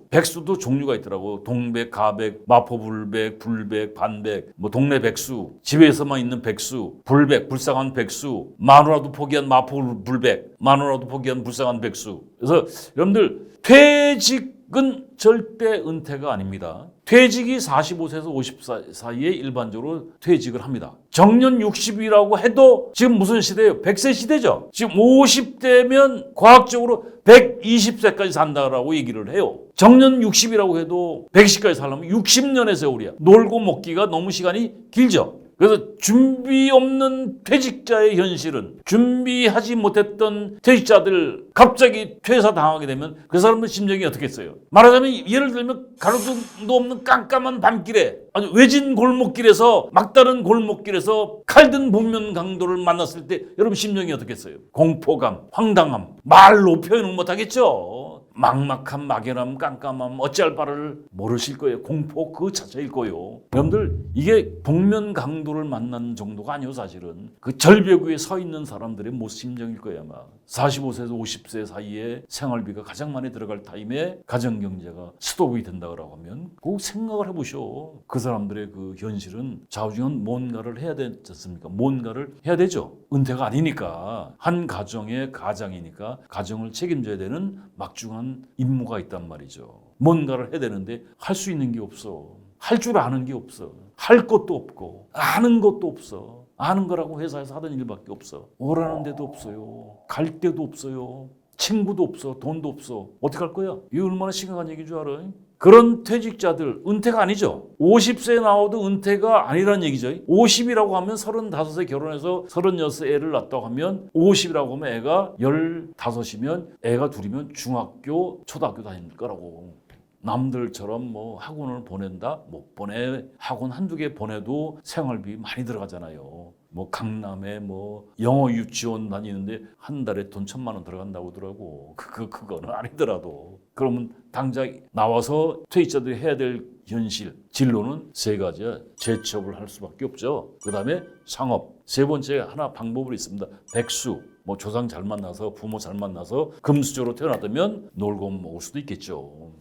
백수도 종류가 있더라고. 동백, 가백, 마포불백, 불백, 반백, 뭐 동네 백수, 집에서만 있는 백수, 불백, 불쌍한 백수, 마누라도 포기한 마포불백, 마누라도 포기한 불쌍한 백수. 그래서 여러분들 퇴직은 절대 은퇴가 아닙니다. 퇴직이 45세에서 50세 사이에 일반적으로 퇴직을 합니다. 정년 60이라고 해도 지금 무슨 시대예요? 100세 시대죠. 지금 50대면 과학적으로 120세까지 산다라고 얘기를 해요. 정년 60이라고 해도 110까지 살려면 60년의 세월이야. 놀고 먹기가 너무 시간이 길죠. 그래서 준비 없는 퇴직자의 현실은 준비하지 못했던 퇴직자들 갑자기 퇴사당하게 되면 그 사람들 심정이 어떻겠어요? 말하자면 예를 들면 가로등도 없는 깜깜한 밤길에 아주 외진 골목길에서 막다른 골목길에서 칼든 복면 강도를 만났을 때 여러분 심정이 어떻겠어요? 공포감, 황당함, 말로 표현은 못하겠죠. 막막함, 막연함, 깜깜함 어찌할 바를 모르실 거예요. 공포 그 자체일 거예요. 여러분들 이게 복면 강도를 만난 정도가 아니에요. 사실은 그 절벽 위에 서 있는 사람들의 모습 심정일 거예요. 아마 45세에서 50세 사이에 생활비가 가장 많이 들어갈 타임에 가정경제가 스톱이 된다고 하면 꼭 생각을 해보시오. 그 사람들의 그 현실은 좌우지간 뭔가를 해야 되지 않습니까? 뭔가를 해야 되죠. 은퇴가 아니니까 한 가정의 가장이니까 가정을 책임져야 되는 막중한 임무가 있단 말이죠. 뭔가를 해야 되는데 할 수 있는 게 없어. 할 줄 아는 게 없어. 할 것도 없고 아는 것도 없어. 아는 거라고 회사에서 하던 일밖에 없어. 오라는 데도 없어요. 갈 데도 없어요. 친구도 없어. 돈도 없어. 어떻게 할 거야? 이게 얼마나 심각한 얘기인 줄 알아요? 그런 퇴직자들 은퇴가 아니죠. 50세에 나와도 은퇴가 아니라는 얘기죠. 50이라고 하면 35세 결혼해서 36세 애를 낳았다고 하면 50이라고 하면 애가 15이면 애가 둘이면 중학교, 초등학교 다닐 거라고. 남들처럼 뭐 학원을 보낸다? 못 보내. 학원 한두 개 보내도 생활비 많이 들어가잖아요. 뭐 강남에 뭐 영어 유치원 다니는데 한 달에 돈 1,000만 원 들어간다고 하더라고. 그거는 아니더라도. 그러면 당장 나와서 퇴직자들이 해야 될 현실, 진로는 세 가지야. 재취업을 할 수밖에 없죠. 그 다음에 창업. 세 번째 하나 방법이 있습니다. 백수. 뭐 조상 잘 만나서 부모 잘 만나서 금수저로 태어났다면 놀고 먹을 수도 있겠죠.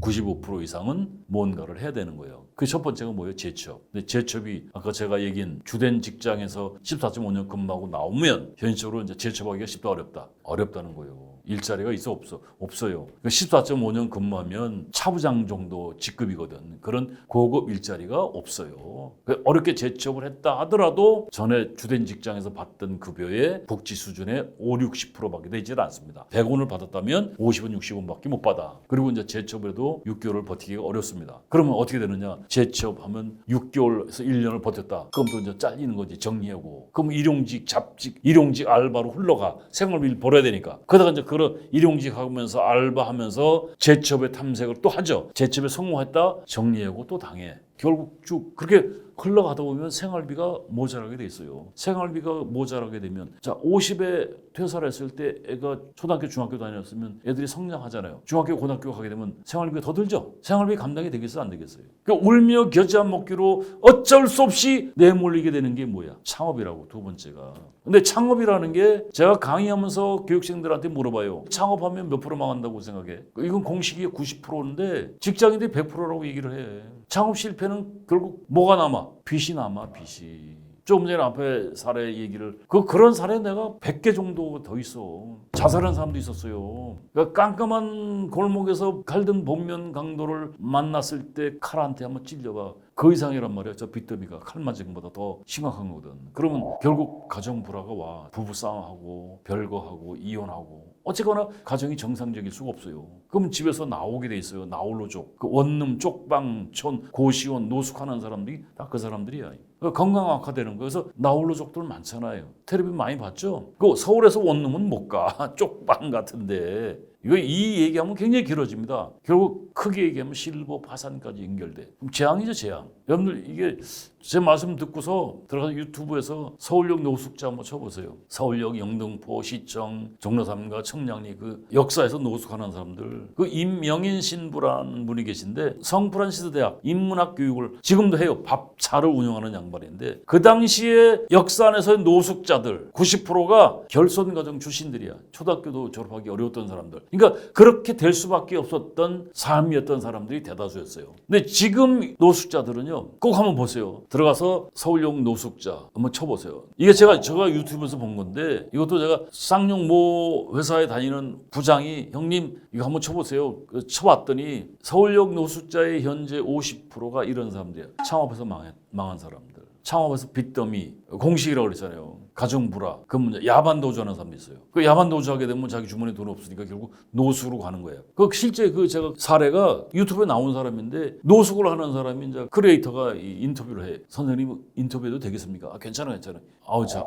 95% 이상은 뭔가를 해야 되는 거예요. 그 첫 번째가 뭐예요? 재취업. 근데 재취업이 아까 제가 얘기한 주된 직장에서 14.5년 근무하고 나오면 현실적으로 이제 재취업하기가 쉽다 어렵다. 어렵다는 거예요. 일자리가 있어 없어? 없어요. 14.5년 근무하면 차부장 정도 직급이거든. 그런 고급 일자리가 없어요. 어렵게 재취업을 했다 하더라도 전에 주된 직장에서 받던 급여의 복지 수준의 5, 60%밖에 되질 않습니다. 100원을 받았다면 50원, 60원밖에 못 받아. 그리고 이제 재취업에도 6개월을 버티기가 어렵습니다. 그러면 어떻게 되느냐? 재취업하면 6개월에서 1년을 버텼다. 그럼 또 이제 잘리는 거지. 정리하고. 그럼 일용직, 잡직, 일용직 알바로 흘러가. 생활비를 벌어야 되니까. 그러다가 이제 그런 일용직 하면서 알바하면서 재취업의 탐색을 또 하죠. 재취업에 성공했다. 정리하고 또 당해. 결국 쭉 그렇게 흘러가다 보면 생활비가 모자라게 돼 있어요. 생활비가 모자라게 되면 자 50에 퇴사를 했을 때 애가 초등학교 중학교 다녔으면 애들이 성장하잖아요. 중학교 고등학교 가게 되면 생활비가 더 들죠. 생활비 감당이 되겠어요 안 되겠어요? 그러니까 울며 겨자 안 먹기로 어쩔 수 없이 내몰리게 되는 게 뭐야? 창업이라고 두 번째가. 근데 창업이라는 게 제가 강의하면서 교육생들한테 물어봐요. 창업하면 몇 프로 망한다고 생각해? 이건 공식이 90%인데 직장인들이 100%라고 얘기를 해. 창업 실패는 결국 뭐가 남아? 빚이 남아, 빚이. 조금 전에 앞에 사례 얘기를 그런 사례 내가 100개 정도 더 있어. 자살한 사람도 있었어요. 그러니까 깜깜한 골목에서 칼든 복면 강도를 만났을 때 칼한테 한번 찔려봐. 그 이상이란 말이야. 저 빚더미가 칼 맞은 것보다 더 심각한 거거든. 그러면 결국 가정 불화가 와. 부부싸움하고 별거하고 이혼하고 어쨌거나 가정이 정상적일 수가 없어요. 그럼 집에서 나오게 돼 있어요. 나홀로족, 그 원룸, 쪽방, 촌, 고시원, 노숙하는 사람들이 다 그 사람들이야. 건강 악화되는 거예요. 그래서 나홀로족들 많잖아요. 텔레비전 많이 봤죠? 그 서울에서 원룸은 못 가. 쪽방 같은데. 이거 이 얘기하면 굉장히 길어집니다. 결국 크게 얘기하면 실버 파산까지 연결돼. 그럼 재앙이죠, 재앙. 여러분들 이게 제 말씀 듣고서 들어가서 유튜브에서 서울역 노숙자 한번 쳐보세요. 서울역, 영등포, 시청, 종로삼가, 청량리 그 역사에서 노숙하는 사람들. 그 임명인 신부라는 분이 계신데 성프란시스 대학 인문학 교육을 지금도 해요. 밥차를 운영하는 양반인데 그 당시에 역사 안에서의 노숙자들 90%가 결손가정 출신들이야. 초등학교도 졸업하기 어려웠던 사람들. 그러니까 그렇게 될 수밖에 없었던 삶이었던 사람들이 대다수였어요. 근데 지금 노숙자들은요. 꼭 한번 보세요. 들어가서 서울역 노숙자 한번 쳐보세요. 이게 제가 유튜브에서 본 건데 이것도 제가 쌍용 모 회사에 다니는 부장이 형님 이거 한번 쳐보세요. 쳐봤더니 서울역 노숙자의 현재 50%가 이런 사람들이에요. 창업해서 망한 사람들. 창업에서 빚더미, 공식이라고 그랬잖아요. 가정불화, 그 문제, 야반도주하는 사람도 있어요. 그 야반도주하게 되면 자기 주머니에 돈 없으니까 결국 노숙으로 가는 거예요. 그 실제 그 제가 사례가 유튜브에 나온 사람인데 노숙을 하는 사람이 이제 크리에이터가 인터뷰를 해. 선생님 인터뷰해도 되겠습니까? 괜찮아.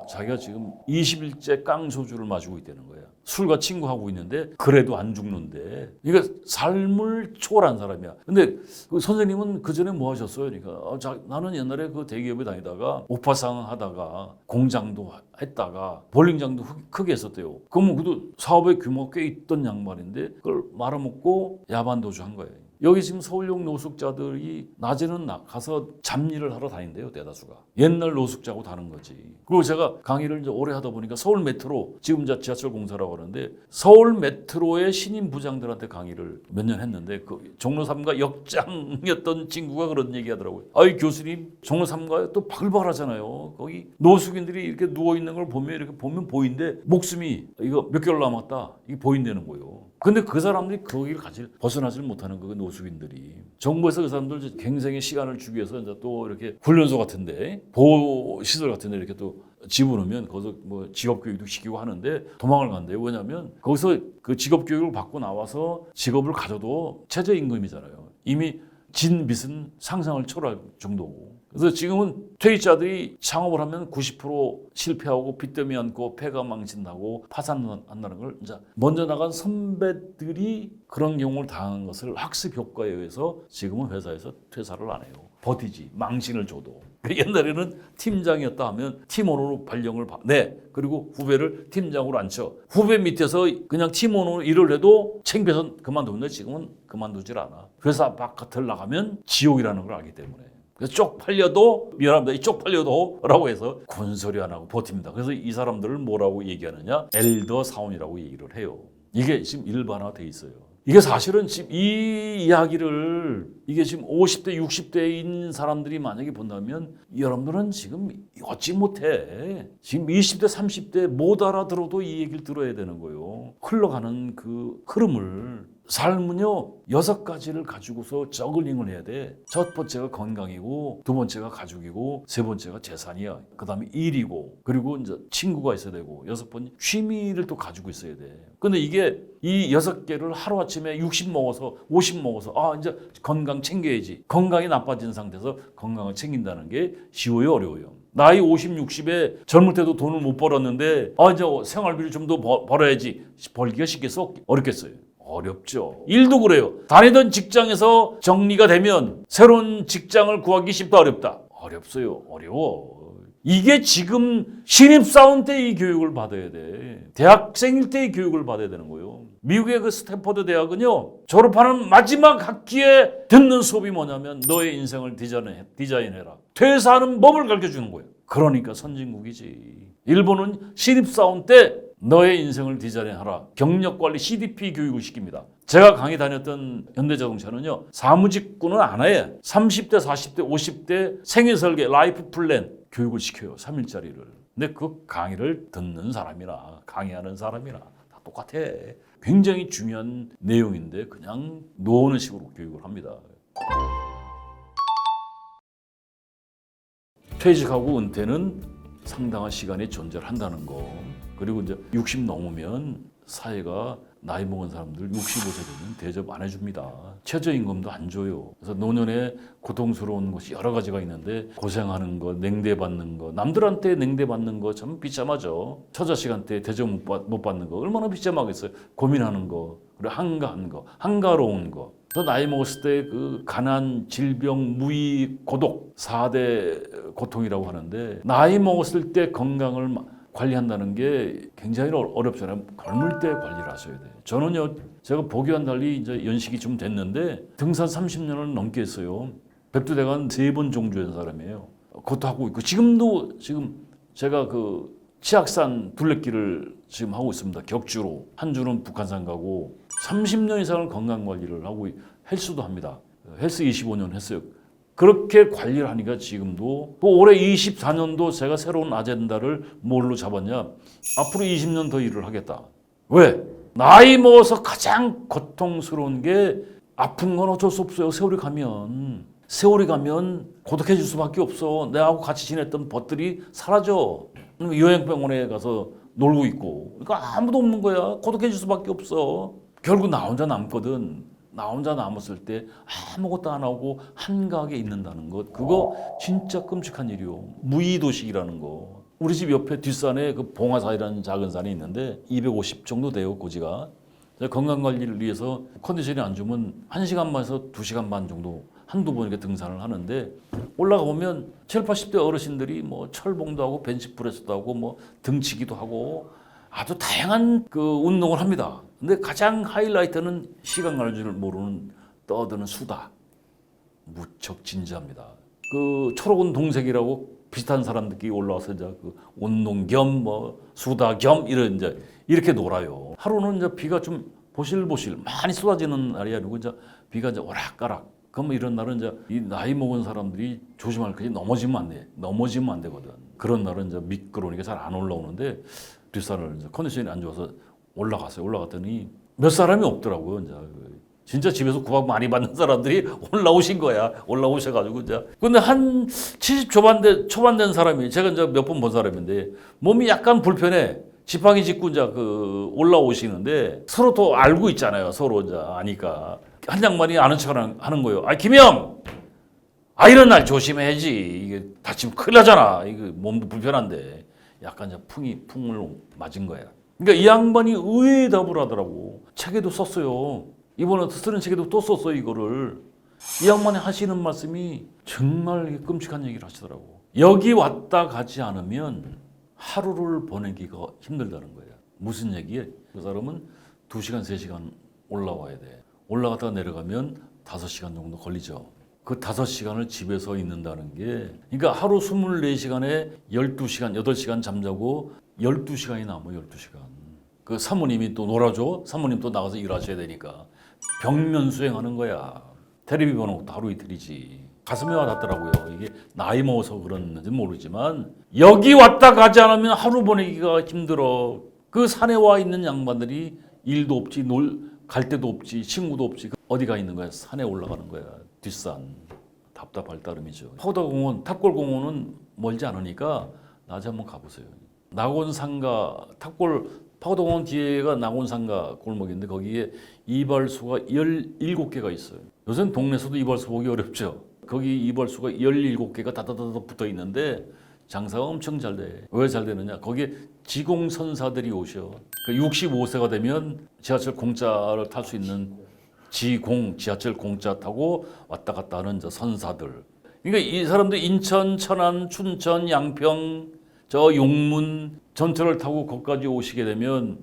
자기가 지금 20일째 깡소주를 마시고 있다는 거야. 술과 친구하고 있는데 그래도 안 죽는데. 그러니까 삶을 초월한 사람이야. 근데 그 선생님은 그 전에 뭐 하셨어요? 그러니까 나는 옛날에 그 대기업에 다니다가 오파상 하다가 공장도 했다가 볼링장도 크게 했었대요. 그러면 그도 사업의 규모가 꽤 있던 양반인데 그걸 말아먹고 야반도주 한 거예요. 여기 지금 서울역 노숙자들이 낮에는 가서 잡일을 하러 다닌대요. 대다수가. 옛날 노숙자고 다른 거지. 그리고 제가 강의를 이제 오래 하다 보니까 서울 메트로 지금 이제 지하철 공사라고 하는데 서울 메트로의 신임 부장들한테 강의를 몇 년 했는데 그 종로 3가 역장이었던 친구가 그런 얘기 하더라고요. 아이 교수님 종로 3가에 또 바글바글하잖아요. 거기 노숙인들이 이렇게 누워 있는 걸 보면 이렇게 보면 보이는데 목숨이 이거 몇 개월 남았다. 이게 보인다는 거예요. 근데 그 사람들이 거기를 벗어나질 못하는 그 노숙인들이 정부에서 그 사람들 갱생의 시간을 주기 위해서 이제 또 이렇게 훈련소 같은데 보호 시설 같은데 이렇게 또 집어넣으면 거기서 뭐 직업 교육도 시키고 하는데 도망을 간대요. 왜냐하면 거기서 그 직업 교육을 받고 나와서 직업을 가져도 최저임금이잖아요. 이미 진 빚은 상상을 초월할 정도고. 그래서 지금은 퇴직자들이 창업을 하면 90% 실패하고 빚더미 안고 폐가 망신나고 파산한다는 걸 이제 먼저 나간 선배들이 그런 경우를 당한 것을 학습 효과에 의해서 지금은 회사에서 퇴사를 안 해요. 버티지 망신을 줘도. 옛날에는 팀장이었다 하면 팀원으로 발령을 그리고 후배를 팀장으로 앉혀. 후배 밑에서 그냥 팀원으로 일을 해도 창피해서 그만두는데 지금은 그만두질 않아. 회사 바깥을 나가면 지옥이라는 걸 알기 때문에. 그래서 쪽팔려도 미안합니다. 이 쪽팔려도 라고 해서 군소리 안 하고 버팁니다. 그래서 이 사람들을 뭐라고 얘기하느냐? 엘더 사원이라고 얘기를 해요. 이게 지금 일반화돼 있어요. 이게 사실은 지금 이 이야기를 이게 지금 50대 60대인 사람들이 만약에 본다면 여러분들은 지금 어찌 못해. 지금 20대 30대 못 알아들어도 이 얘기를 들어야 되는 거예요. 흘러가는 그 흐름을. 삶은요 6가지를 가지고서 저글링을 해야 돼. 첫 번째가 건강이고 두 번째가 가족이고 세 번째가 재산이야. 그 다음에 일이고 그리고 이제 친구가 있어야 되고 여섯 번째 취미를 또 가지고 있어야 돼. 근데 이게 이 6개를 하루아침에 60 먹어서 50 먹어서 이제 건강 챙겨야지. 건강이 나빠진 상태에서 건강을 챙긴다는 게 쉬워요 어려워요? 나이 50, 60에 젊을 때도 돈을 못 벌었는데 이제 생활비를 좀 더 벌어야지. 벌기가 쉽겠어? 어렵겠어요? 어렵죠. 일도 그래요. 다니던 직장에서 정리가 되면 새로운 직장을 구하기 쉽다 어렵다? 어렵어요. 어려워. 이게 지금 신입사원 때 이 교육을 받아야 돼. 대학생일 때 이 교육을 받아야 되는 거예요. 미국의 그 스탠퍼드 대학은요. 졸업하는 마지막 학기에 듣는 수업이 뭐냐면 너의 인생을 디자인해라. 퇴사하는 법을 가르쳐주는 거예요. 그러니까 선진국이지. 일본은 신입사원 때 너의 인생을 디자인하라. 경력관리 CDP 교육을 시킵니다. 제가 강의 다녔던 현대자동차는요. 사무직군은 안 해. 30대, 40대, 50대 생애설계, 라이프 플랜 교육을 시켜요. 3일짜리를. 근데 그 강의를 듣는 사람이나 강의하는 사람이나 다 똑같아. 굉장히 중요한 내용인데 그냥 노는 식으로 교육을 합니다. 퇴직하고 은퇴는 상당한 시간이 존재를 한다는 거. 그리고 이제 60 넘으면 사회가 나이 먹은 사람들 65세 되면 대접 안 해줍니다. 최저임금도 안 줘요. 그래서 노년에 고통스러운 것이 여러 가지가 있는데 고생하는 거, 냉대받는 거, 남들한테 냉대받는 거 참 비참하죠. 처자식한테 대접 못 받는 거 얼마나 비참하겠어요. 고민하는 거. 그리고 한가한 거, 한가로운 거. 저 나이 먹었을 때 그 가난, 질병, 무의, 고독 4대 고통이라고 하는데 나이 먹었을 때 건강을 관리한다는 게 굉장히 어렵잖아요. 젊을 때 관리를 하셔야 돼요. 저는요, 제가 보기와는 달리 이제 연식이 좀 됐는데 등산 30년을 넘게 했어요. 백두대간 3번 종주한 사람이에요. 그것도 하고 있고 지금도 제가 그 치악산 둘레길을 지금 하고 있습니다. 격주로. 한 주는 북한산 가고 30년 이상을 건강 관리를 하고 헬스도 합니다. 헬스 25년 했어요. 그렇게 관리를 하니까 지금도 또 올해 24년도 제가 새로운 아젠다를 뭘로 잡았냐? 앞으로 20년 더 일을 하겠다. 왜? 나이 먹어서 가장 고통스러운 게 아픈 건 어쩔 수 없어요. 세월이 가면 고독해질 수밖에 없어. 내하고 같이 지냈던 벗들이 사라져. 요양병원에 가서 놀고 있고. 그러니까 아무도 없는 거야. 고독해질 수밖에 없어. 결국 나 혼자 남거든. 나 혼자 남았을 때 아무것도 안 하고 한가하게 있는다는 것. 그거 진짜 끔찍한 일이요. 무의도식이라는 거. 우리 집 옆에 뒷산에 그 봉화산이라는 작은 산이 있는데 250 정도 돼요, 고지가. 건강관리를 위해서 컨디션이 안 좋으면 1시간만에서 2시간 반 정도 한두 번 이렇게 등산을 하는데 올라가 보면 70, 80대 어르신들이 뭐 철봉도 하고 벤치프레스도 하고 뭐 등치기도 하고 아주 다양한 그 운동을 합니다. 근데 가장 하이라이트는 시간 가는 줄 모르는 떠드는 수다. 무척 진지합니다. 그 초록은 동색이라고 비슷한 사람들끼리 올라와서 이제 그 운동 겸 뭐 수다 겸 이렇게 놀아요. 하루는 이제 비가 좀 보실보실 많이 쏟아지는 날이 아니고 이제 비가 이제 오락가락. 그럼 이런 날은 이제 이 나이 먹은 사람들이 조심할 것이 넘어지면 안 돼. 넘어지면 안 되거든. 그런 날은 이제 미끄러우니까 잘 안 올라오는데 뒷산을 이제 컨디션이 안 좋아서 올라갔어요. 올라갔더니 몇 사람이 없더라고요. 이제 진짜 집에서 구박 많이 받는 사람들이 올라오신 거야. 올라오셔가지고 이제 근데 한 70 초반 된 사람이 제가 이제 몇 번 본 사람인데 몸이 약간 불편해. 지팡이 짚고 이제 그 올라오시는데 서로 또 알고 있잖아요. 서로 이제 아니까 한 양반이 아는 척 하는 거예요. 아 김영, 아 이런 날 조심해야지. 이게 다치면 큰일 나잖아. 이거 몸도 불편한데 약간 이제 풍을 맞은 거야. 그러니까 이 양반이 의외의 답을 하더라고. 책에도 썼어요. 이번에 쓰는 책에도 또 썼어요, 이거를. 이 양반이 하시는 말씀이 정말 끔찍한 얘기를 하시더라고. 여기 왔다 가지 않으면 하루를 보내기가 힘들다는 거예요. 무슨 얘기에? 그 사람은 2시간, 3시간 올라와야 돼. 올라갔다가 내려가면 5시간 정도 걸리죠. 그 5시간을 집에서 있는다는 게, 그러니까 하루 24시간에 12시간, 8시간 잠자고 12시간이 남아, 12시간. 그 사모님이 또 놀아줘. 사모님 또 나가서 일하셔야 되니까. 벽면 수행하는 거야. 테레비 보는 것도 하루 이틀이지. 가슴에 와닿더라고요. 이게 나이 먹어서 그런지 모르지만 여기 왔다 가지 않으면 하루 보내기가 힘들어. 그 산에 와 있는 양반들이 일도 없지, 갈 데도 없지, 친구도 없지. 어디 가 있는 거야? 산에 올라가는 거야. 뒷산. 답답할 따름이죠. 파우더공원, 탑골공원은 멀지 않으니까 낮에 한번 가보세요. 낙원상가, 파우더공원 뒤에가 낙원상가 골목인데 거기에 이발소가 17개가 있어요. 요새는 동네에서도 이발소 보기 어렵죠. 거기 이발소가 17개가 다다다다 붙어 있는데 장사가 엄청 잘 돼. 왜 잘 되느냐? 거기에 지공선사들이 오셔. 65세가 되면 지하철 공짜를 탈 수 있는 지하철 공짜 타고 왔다 갔다 하는 선사들. 그러니까 이 사람들 인천, 천안, 춘천, 양평, 저 용문 전철을 타고 거기까지 오시게 되면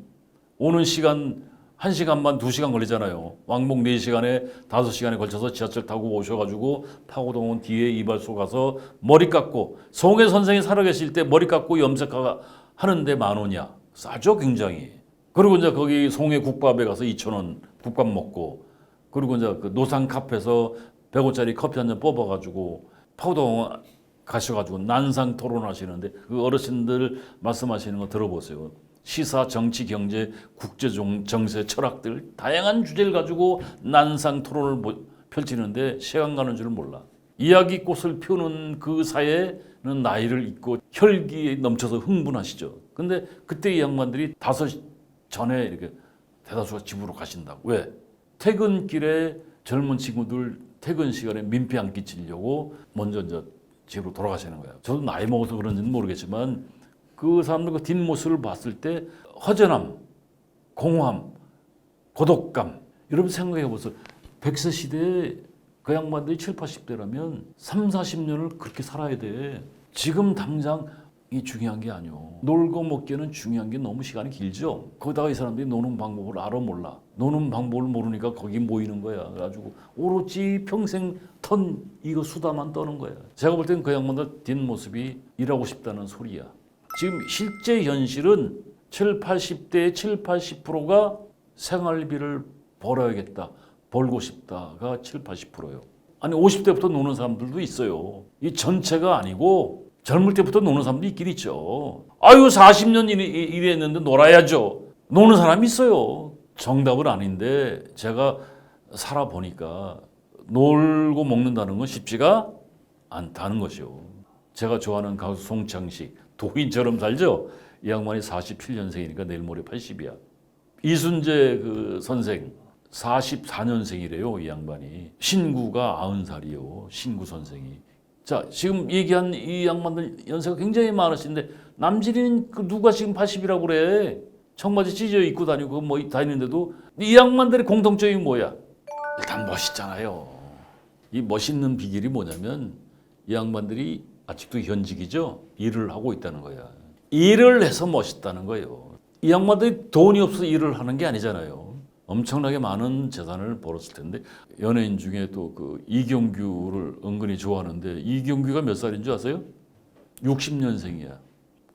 오는 시간 1시간 반, 2시간 걸리잖아요. 왕복 4시간에 5시간에 걸쳐서 지하철 타고 오셔가지고 파고동원 뒤에 이발소 가서 머리 깎고 송혜 선생이 살아계실 때 머리 깎고 염색하는데 10,000원이야. 싸죠, 굉장히. 그리고 이제 거기 송혜 국밥에 가서 2,000원 국밥 먹고 그리고 이제 그 노상 카페에서 100원짜리 커피 한 잔 뽑아가지고 파고동원 가셔가지고 난상 토론하시는데 그 어르신들 말씀하시는 거 들어보세요. 시사, 정치, 경제, 국제 정세, 철학들 다양한 주제를 가지고 난상 토론을 펼치는데 시간 가는 줄 몰라. 이야기꽃을 피우는 그 사이에는 나이를 잊고 혈기에 넘쳐서 흥분하시죠. 근데 그때 이 양반들이 5시 전에 이렇게 대다수가 집으로 가신다고. 왜? 퇴근길에 젊은 친구들 퇴근 시간에 민폐 안 끼치려고 먼저 이제 집으로 돌아가시는 거예요. 저도 나이 먹어서 그런지는 모르겠지만 그 사람들 그 뒷모습을 봤을 때 허전함, 공허함, 고독감. 여러분 생각해 보세요. 100세 시대에 그 양반들이 7, 80대라면 3, 40년을 그렇게 살아야 돼. 지금 당장 이 중요한 게 아니오. 놀고 먹기에는 중요한 게 너무 시간이 길죠. 거기다가 이 사람들이 노는 방법을 알아 몰라. 노는 방법을 모르니까 거기 모이는 거야. 그래가지고 오로지 평생 턴 이거 수다만 떠는 거야. 제가 볼 때는 그 양반들 뒷모습이 일하고 싶다는 소리야. 지금 실제 현실은 7, 80대의 7, 80%가 생활비를 벌어야겠다. 벌고 싶다가 7, 80%예요. 아니 50대부터 노는 사람들도 있어요. 이 전체가 아니고 젊을 때부터 노는 사람도 있긴 있죠. 아유 40년 일했는데 놀아야죠. 노는 사람이 있어요. 정답은 아닌데 제가 살아보니까 놀고 먹는다는 건 쉽지가 않다는 것이요. 제가 좋아하는 가수 송창식 도인처럼 살죠. 이 양반이 47년생이니까 내일 모레 80이야. 이순재 그 선생 44년생이래요. 이 양반이. 신구가 90살이요. 신구 선생이. 자, 지금 얘기한 이 양반들 연세가 굉장히 많으신데 남진이는 그 누가 지금 80이라고 그래. 청바지 찢어 입고 다니고 뭐 다니는데도 이 양반들의 공통점이 뭐야? 일단 멋있잖아요. 이 멋있는 비결이 뭐냐면 이 양반들이 아직도 현직이죠. 일을 하고 있다는 거야. 일을 해서 멋있다는 거예요. 이 양반들이 돈이 없어서 일을 하는 게 아니잖아요. 엄청나게 많은 재산을 벌었을 텐데 연예인 중에 또 그 이경규를 은근히 좋아하는데 이경규가 몇 살인 줄 아세요? 60년생이야.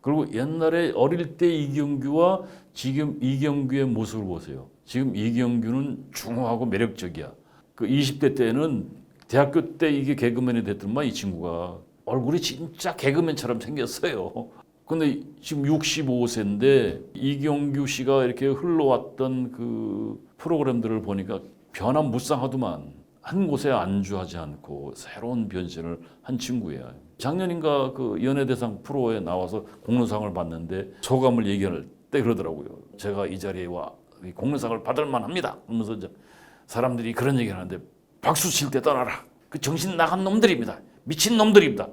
그리고 옛날에 어릴 때 이경규와 지금 이경규의 모습을 보세요. 지금 이경규는 중후하고 매력적이야. 그 20대 때는 대학교 때 이게 개그맨이 됐더만 이 친구가 얼굴이 진짜 개그맨처럼 생겼어요. 근데 지금 65세인데 이경규 씨가 이렇게 흘러왔던 그 프로그램들을 보니까 변화무쌍하더만 한 곳에 안주하지 않고 새로운 변신을 한 친구야. 작년인가 그 연예대상 프로에 나와서 공로상을 받는데 소감을 얘기할 때 그러더라고요. 제가 이 자리에 와 공로상을 받을 만합니다. 하면서 이제 사람들이 그런 얘기를 하는데 박수 칠 때 떠나라. 그 정신 나간 놈들입니다. 미친 놈들입니다.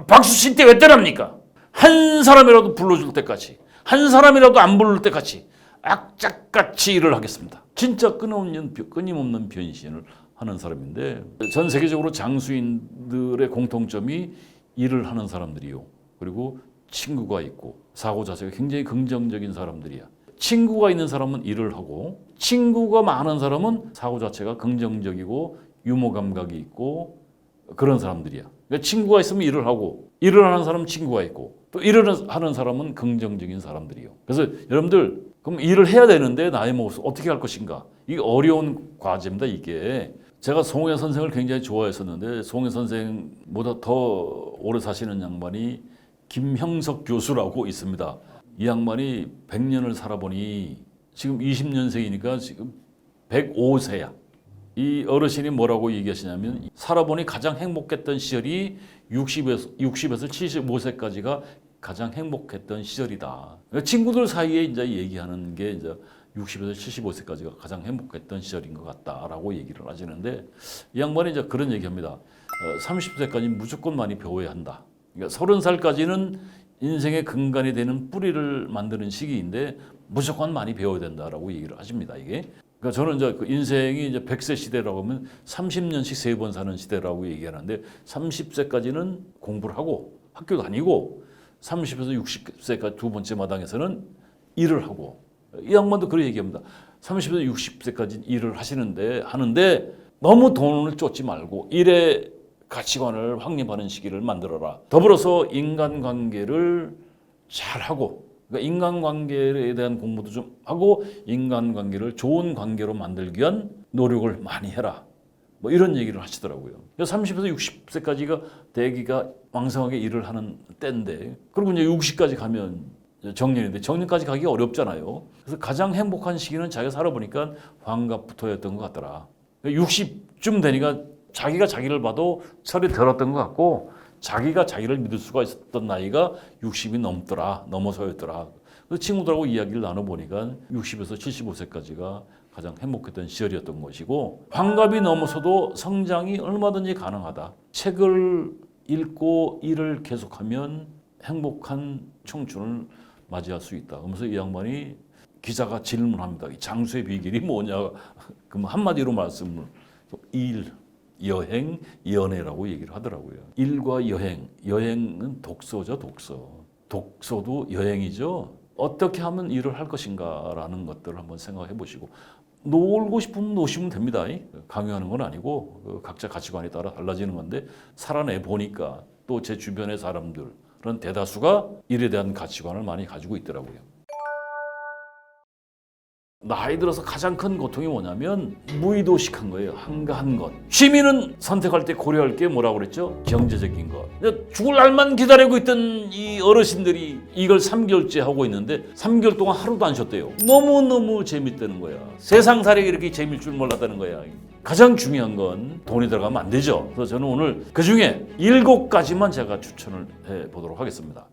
박수 칠 때 왜 떠납니까? 한 사람이라도 불러줄 때까지, 한 사람이라도 안 부를 때까지 악착같이 일을 하겠습니다. 진짜 끊임없는 변신을 하는 사람인데 전 세계적으로 장수인들의 공통점이 일을 하는 사람들이요. 그리고 친구가 있고 사고 자세가 굉장히 긍정적인 사람들이야. 친구가 있는 사람은 일을 하고 친구가 많은 사람은 사고 자체가 긍정적이고 유머 감각이 있고 그런 사람들이야. 그러니까 친구가 있으면 일을 하고 일을 하는 사람은 친구가 있고 또 일을 하는 사람은 긍정적인 사람들이요. 그래서 여러분들 그럼 일을 해야 되는데 나이 먹어서 어떻게 할 것인가? 이게 어려운 과제입니다. 이게 제가 송혜 선생을 굉장히 좋아했었는데 송혜 선생보다 더 오래 사시는 양반이 김형석 교수라고 있습니다. 이 양반이 100년을 살아보니 지금 20년생이니까 지금 105세야. 이 어르신이 뭐라고 얘기하시냐면 살아보니 가장 행복했던 시절이 60에서 75세까지가 가장 행복했던 시절이다. 친구들 사이에 이제 얘기하는 게 이제 60에서 75세까지가 가장 행복했던 시절인 것 같다라고 얘기를 하시는데 이 양반이 이제 그런 얘기합니다. 30세까지 무조건 많이 배워야 한다. 그러니까 30살까지는 인생의 근간이 되는 뿌리를 만드는 시기인데 무조건 많이 배워야 된다라고 얘기를 하십니다. 이게. 그러니까 저는 이제 그 인생이 이제 100세 시대라고 하면 30년씩 3번 사는 시대라고 얘기하는데 30세까지는 공부를 하고 학교 다니고 30에서 60세까지 두 번째 마당에서는 일을 하고 이 양반도 그렇게 얘기합니다. 30에서 60세까지 일을 하는데 너무 돈을 쫓지 말고 일의 가치관을 확립하는 시기를 만들어라. 더불어서 인간관계를 잘하고 그러니까 인간관계에 대한 공부도 좀 하고 인간관계를 좋은 관계로 만들기 위한 노력을 많이 해라. 뭐 이런 얘기를 하시더라고요. 30에서 60세까지가 대기가 왕성하게 일을 하는 때인데 그리고 이제 60까지 가면 정년인데 정년까지 가기 어렵잖아요. 그래서 가장 행복한 시기는 자기가 살아보니까 환갑부터였던 것 같더라. 60쯤 되니까 자기가 자기를 봐도 철이 들었던 것 같고 자기가 자기를 믿을 수가 있었던 나이가 60이 넘어서였더라. 그래서 친구들하고 이야기를 나눠보니까 60에서 75세까지가 가장 행복했던 시절이었던 것이고 환갑이 넘어서도 성장이 얼마든지 가능하다. 책을 읽고 일을 계속하면 행복한 청춘을 맞이할 수 있다. 그러면서 이 양반이 기자가 질문합니다. 이 장수의 비결이 뭐냐? 그럼 한마디로 말씀을 일, 여행, 연애라고 얘기를 하더라고요. 일과 여행, 여행은 독서죠, 독서. 독서도 여행이죠. 어떻게 하면 일을 할 것인가라는 것들을 한번 생각해 보시고 놀고 싶으면 노시면 됩니다. 강요하는 건 아니고 각자 가치관에 따라 달라지는 건데 살아내 보니까 또 제 주변의 사람들은 대다수가 일에 대한 가치관을 많이 가지고 있더라고요. 나이 들어서 가장 큰 고통이 뭐냐면 무의도식한 거예요. 한가한 것. 취미는 선택할 때 고려할 게 뭐라고 그랬죠? 경제적인 것. 죽을 날만 기다리고 있던 이 어르신들이 이걸 3개월째 하고 있는데 3개월 동안 하루도 안 쉬었대요. 너무너무 재밌다는 거야. 세상살이가 이렇게 재미일 줄 몰랐다는 거야. 가장 중요한 건 돈이 들어가면 안 되죠. 그래서 저는 오늘 그중에 7가지만 제가 추천을 해보도록 하겠습니다.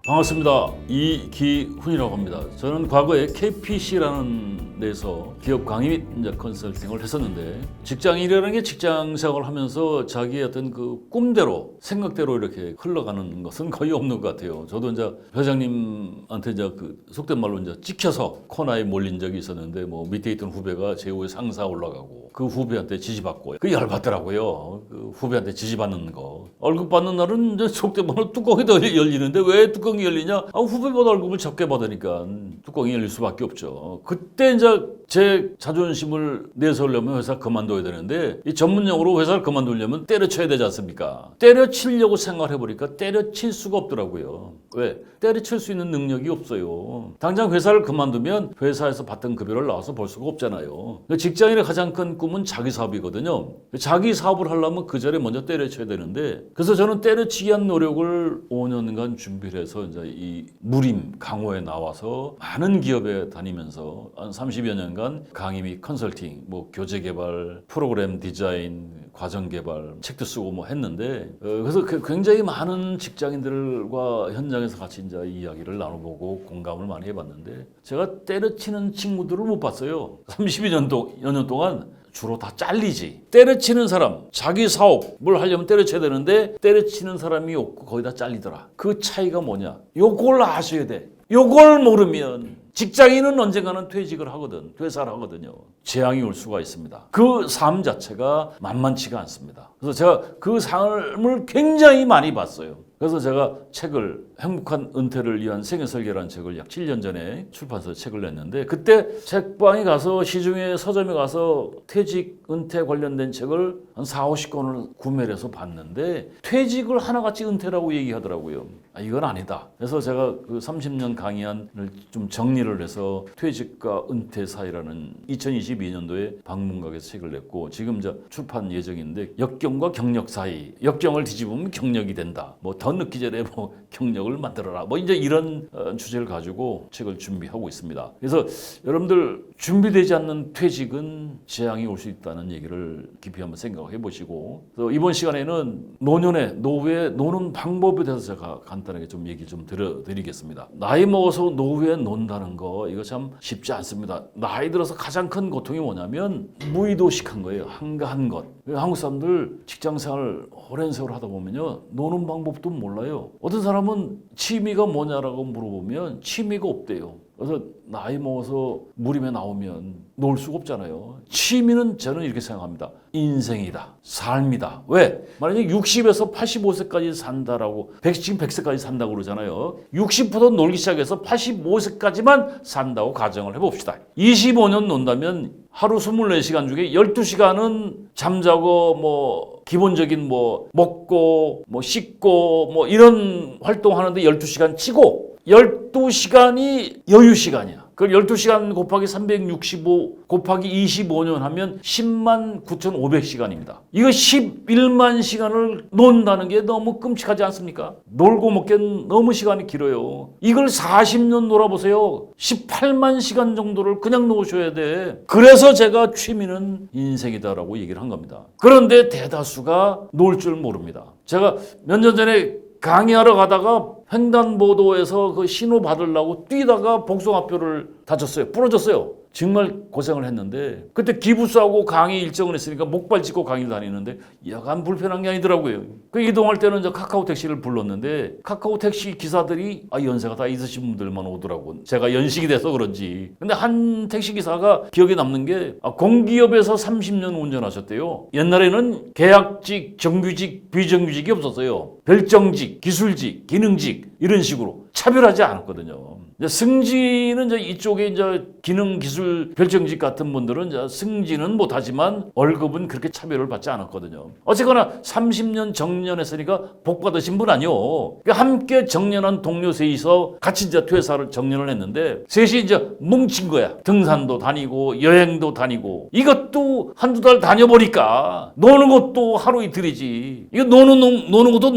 반갑습니다. 이기훈이라고 합니다. 저는 과거에 KPC라는 데서 기업 강의 및 컨설팅을 했었는데 직장인이라는 게 직장 생활을 하면서 자기의 어떤 그 꿈대로 생각대로 이렇게 흘러가는 것은 거의 없는 것 같아요. 저도 이제 회장님한테 이제 그 속된 말로 이제 찍혀서 코너에 몰린 적이 있었는데 뭐 밑에 있던 후배가 제 후에 상사 올라가고 그 후배한테 지지받고 그 열받더라고요. 그 후배한테 지지받는 거. 월급 받는 날은 이제 속된 말로 뚜껑이 더 열리는데 왜 뚜껑이 열리냐? 후배보다 월급을 적게 받으니까 뚜껑이 열릴 수밖에 없죠. 그때 이제 제 자존심을 내세우려면 회사 그만둬야 되는데 이 전문용어로 회사를 그만두려면 때려쳐야 되지 않습니까? 때려치려고 생각을 해보니까 때려칠 수가 없더라고요. 왜? 때려칠 수 있는 능력이 없어요. 당장 회사를 그만두면 회사에서 받던 급여를 나와서 벌 수가 없잖아요. 직장인의 가장 큰 꿈은 자기 사업이거든요. 자기 사업을 하려면 그 자리에 먼저 때려쳐야 되는데 그래서 저는 때려치기 위한 노력을 5년간 준비를 해서 이제 이 무림 강호에 나와서 많은 기업에 다니면서 한 30여 년간 강의 및 컨설팅, 뭐 교재 개발, 프로그램 디자인, 과정 개발, 책도 쓰고 뭐 했는데 그래서 굉장히 많은 직장인들과 현장에서 같이 이제 이야기를 나눠보고 공감을 많이 해봤는데 제가 때려치는 친구들을 못 봤어요. 32년 년 동안 주로 다 잘리지. 때려치는 사람, 자기 사업을 하려면 때려쳐야 되는데 때려치는 사람이 없고 거의 다 잘리더라. 그 차이가 뭐냐? 요걸 아셔야 돼. 요걸 모르면 직장인은 언젠가는 퇴직을 하거든, 퇴사를 하거든요. 재앙이 올 수가 있습니다. 그 삶 자체가 만만치가 않습니다. 그래서 제가 그 삶을 굉장히 많이 봤어요. 그래서 제가 책을 행복한 은퇴를 위한 생애설계라는 책을 약 7년 전에 출판사에 책을 냈는데 그때 책방에 가서 시중에 서점에 가서 퇴직, 은퇴 관련된 책을 한 4, 50권을 구매를 해서 봤는데 퇴직을 하나같이 은퇴라고 얘기하더라고요. 이건 아니다. 그래서 제가 그 30년 강의안을 좀 정리를 해서 퇴직과 은퇴 사이라는 2022년도에 방문각에서 책을 냈고 지금 이제 출판 예정인데 역경과 경력 사이, 역경을 뒤집으면 경력이 된다. 뭐 더 늦기 전에 뭐 경력을 만들어라. 뭐 이제 이런 주제를 가지고 책을 준비하고 있습니다. 그래서 여러분들 준비되지 않는 퇴직은 재앙이 올 수 있다는 얘기를 깊이 한번 생각해 보시고 그래서 이번 시간에는 노후에 노는 방법에 대해서 제가 간단하게 좀 얘기 좀 드리겠습니다. 나이 먹어서 노후에 논다는 거 이거 참 쉽지 않습니다. 나이 들어서 가장 큰 고통이 뭐냐면 무의도식한 거예요. 한가한 것. 한국 사람들 직장생활 오랜 세월 하다 보면요 노는 방법도 몰라요. 어떤 사람은 취미가 뭐냐라고 물어보면 취미가 없대요. 그래서 나이 먹어서 무림에 나오면 놀 수가 없잖아요. 취미는 저는 이렇게 생각합니다. 인생이다. 삶이다. 왜? 만약에 60에서 85세까지 산다라고 지금 100세까지 산다고 그러잖아요. 60부터 놀기 시작해서 85세까지만 산다고 가정을 해봅시다. 25년 논다면 하루 24시간 중에 12시간은 잠자고 뭐 기본적인 뭐 먹고 뭐 씻고 뭐 이런 활동하는데 12시간 치고 12시간이 여유 시간이야. 그 12시간 곱하기 365 곱하기 25년 하면 10만 9,500시간입니다. 이거 11만 시간을 논다는 게 너무 끔찍하지 않습니까? 놀고 먹기엔 너무 시간이 길어요. 이걸 40년 놀아보세요. 18만 시간 정도를 그냥 놓으셔야 돼. 그래서 제가 취미는 인생이다라고 얘기를 한 겁니다. 그런데 대다수가 놀 줄 모릅니다. 제가 몇 년 전에 강의하러 가다가 횡단보도에서 그 신호 받으려고 뛰다가 복숭아뼈를 다쳤어요. 부러졌어요. 정말 고생을 했는데 그때 기부스하고 강의 일정을 했으니까 목발 짚고 강의를 다니는데 여간 불편한 게 아니더라고요. 그 이동할 때는 저 카카오 택시를 불렀는데 카카오 택시 기사들이 연세가 다 있으신 분들만 오더라고. 제가 연식이 돼서 그런지. 근데 한 택시 기사가 기억에 남는 게 공기업에서 30년 운전하셨대요. 옛날에는 계약직, 정규직, 비정규직이 없었어요. 별정직, 기술직, 기능직 이런 식으로 차별하지 않았거든요. 승진은 이제 이쪽에 이제 기능, 기술, 별정직 같은 분들은 이제 승진은 못하지만 월급은 그렇게 차별을 받지 않았거든요. 어쨌거나 30년 정년했으니까 복 받으신 분 아니요. 함께 정년한 동료 셋이서 같이 이제 퇴사를 정년을 했는데 셋이 이제 뭉친 거야. 등산도 다니고 여행도 다니고 이것도 한두 달 다녀보니까 노는 것도 하루 이틀이지. 이거 노는 것도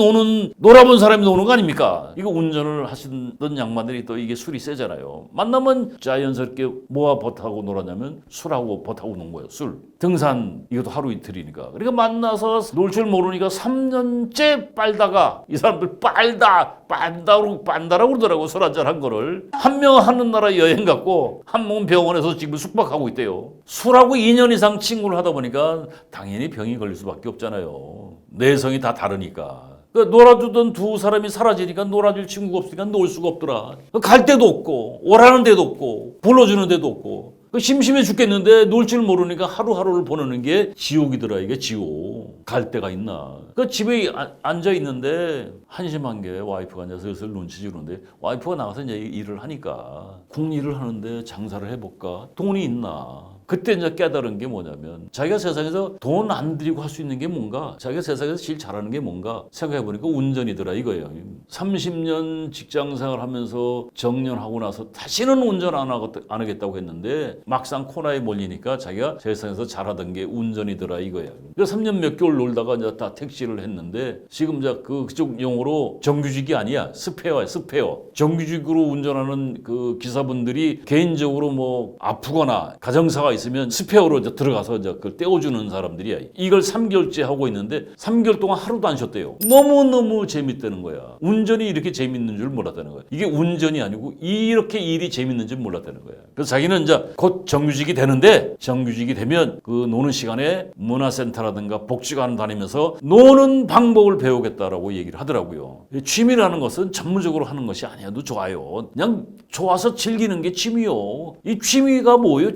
놀아본 사람이 노는 거 아닙니까? 이거 운전을 하시던 양반들이 또 이게 술이 세잖아요. 만나면 자연스럽게 뭐와 벗하고 놀았냐면 술하고 벗하고 논 거예요. 술. 등산 이것도 하루 이틀이니까. 그러니까 만나서 놀 줄 모르니까 3년째 빨다가 이 사람들 빤다라고 그러더라고. 술 한잔 한 거를. 한 명 하는 나라 여행 갔고 한 명은 병원에서 지금 숙박하고 있대요. 술하고 2년 이상 친구를 하다 보니까 당연히 병이 걸릴 수밖에 없잖아요. 내성이 다 다르니까. 놀아주던 두 사람이 사라지니까 놀아줄 친구가 없으니까 놀 수가 없더라. 갈 데도 없고 오라는 데도 없고 불러주는 데도 없고 심심해 죽겠는데 놀 줄 모르니까 하루하루를 보내는 게 지옥이더라. 이게 지옥. 갈 데가 있나. 집에 앉아 있는데 한심한 게 와이프가 이제 슬슬 눈치 주는데 와이프가 나가서 이제 일을 하니까 국일을 하는데 장사를 해볼까? 돈이 있나? 그때 이제 깨달은 게 뭐냐면 자기가 세상에서 돈 안 들이고 할 수 있는 게 뭔가, 자기가 세상에서 제일 잘하는 게 뭔가 생각해보니까 운전이더라 이거예요. 30년 직장 생활하면서 정년하고 나서 다시는 운전 안 하겠다고 했는데 막상 코너에 몰리니까 자기가 세상에서 잘하던 게 운전이더라 이거예요. 그래서 3년 몇 개월 놀다가 이제 다 택시를 했는데 지금 이제 그쪽 용어로 정규직이 아니야. 스페어야, 스페어. 정규직으로 운전하는 그 기사분들이 개인적으로 뭐 아프거나 가정사가 있으면 스페어로 이제 들어가서 이제 그걸 떼어주는 사람들이야. 이걸 3개월째 하고 있는데 3개월 동안 하루도 안 쉬었대요. 너무너무 재밌다는 거야. 운전이 이렇게 재밌는 줄 몰랐다는 거야. 이게 운전이 아니고 이렇게 일이 재밌는 줄 몰랐다는 거야. 그래서 자기는 이제 곧 정규직이 되는데 정규직이 되면 그 노는 시간에 문화센터라든가 복지관 다니면서 노는 방법을 배우겠다라고 얘기를 하더라고요. 취미라는 것은 전문적으로 하는 것이 아니어도 좋아요. 그냥 좋아서 즐기는 게 취미요. 이 취미가 뭐예요?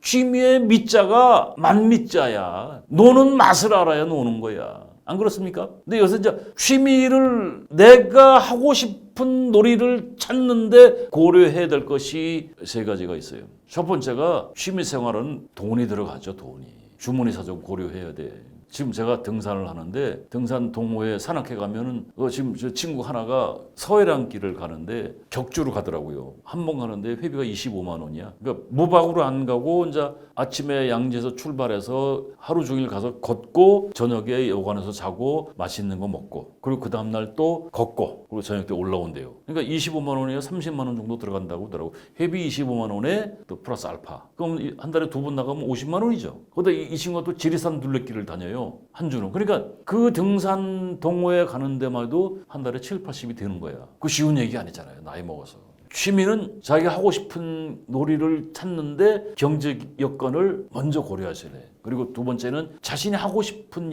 취미의 미자가 만미자야. 노는 맛을 알아야 노는 거야. 안 그렇습니까? 근데 요새 이제 취미를 내가 하고 싶은 놀이를 찾는데 고려해야 될 것이 세 가지가 있어요. 첫 번째가 취미 생활은 돈이 들어가죠. 돈이. 주머니 사정 고려해야 돼. 지금 제가 등산을 하는데 등산 동호회 산악회 가면은 지금 저 친구 하나가 서해랑길을 가는데 격주로 가더라고요. 한 번 가는데 회비가 25만 원이야. 그러니까 무박으로 안 가고 이제 아침에 양지에서 출발해서 하루 종일 가서 걷고 저녁에 여관에서 자고 맛있는 거 먹고 그리고 그 다음날 또 걷고 그리고 저녁 때 올라온대요. 그러니까 25만 원이야 30만 원 정도 들어간다고 하더라고. 회비 25만 원에 또 플러스 알파. 그럼 한 달에 두 번 나가면 50만 원이죠. 그런데 이 친구가 또 지리산 둘레길을 다녀요. 한 주는. 그러니까 그 등산 동호회 가는 데만 해도 한 달에 7, 80이 되는 거야. 그 쉬운 얘기 아니잖아요. 나이 먹어서. 취미는 자기가 하고 싶은 놀이를 찾는데 경제 여건을 먼저 고려하셔야 돼. 그리고 두 번째는 자신이 하고 싶은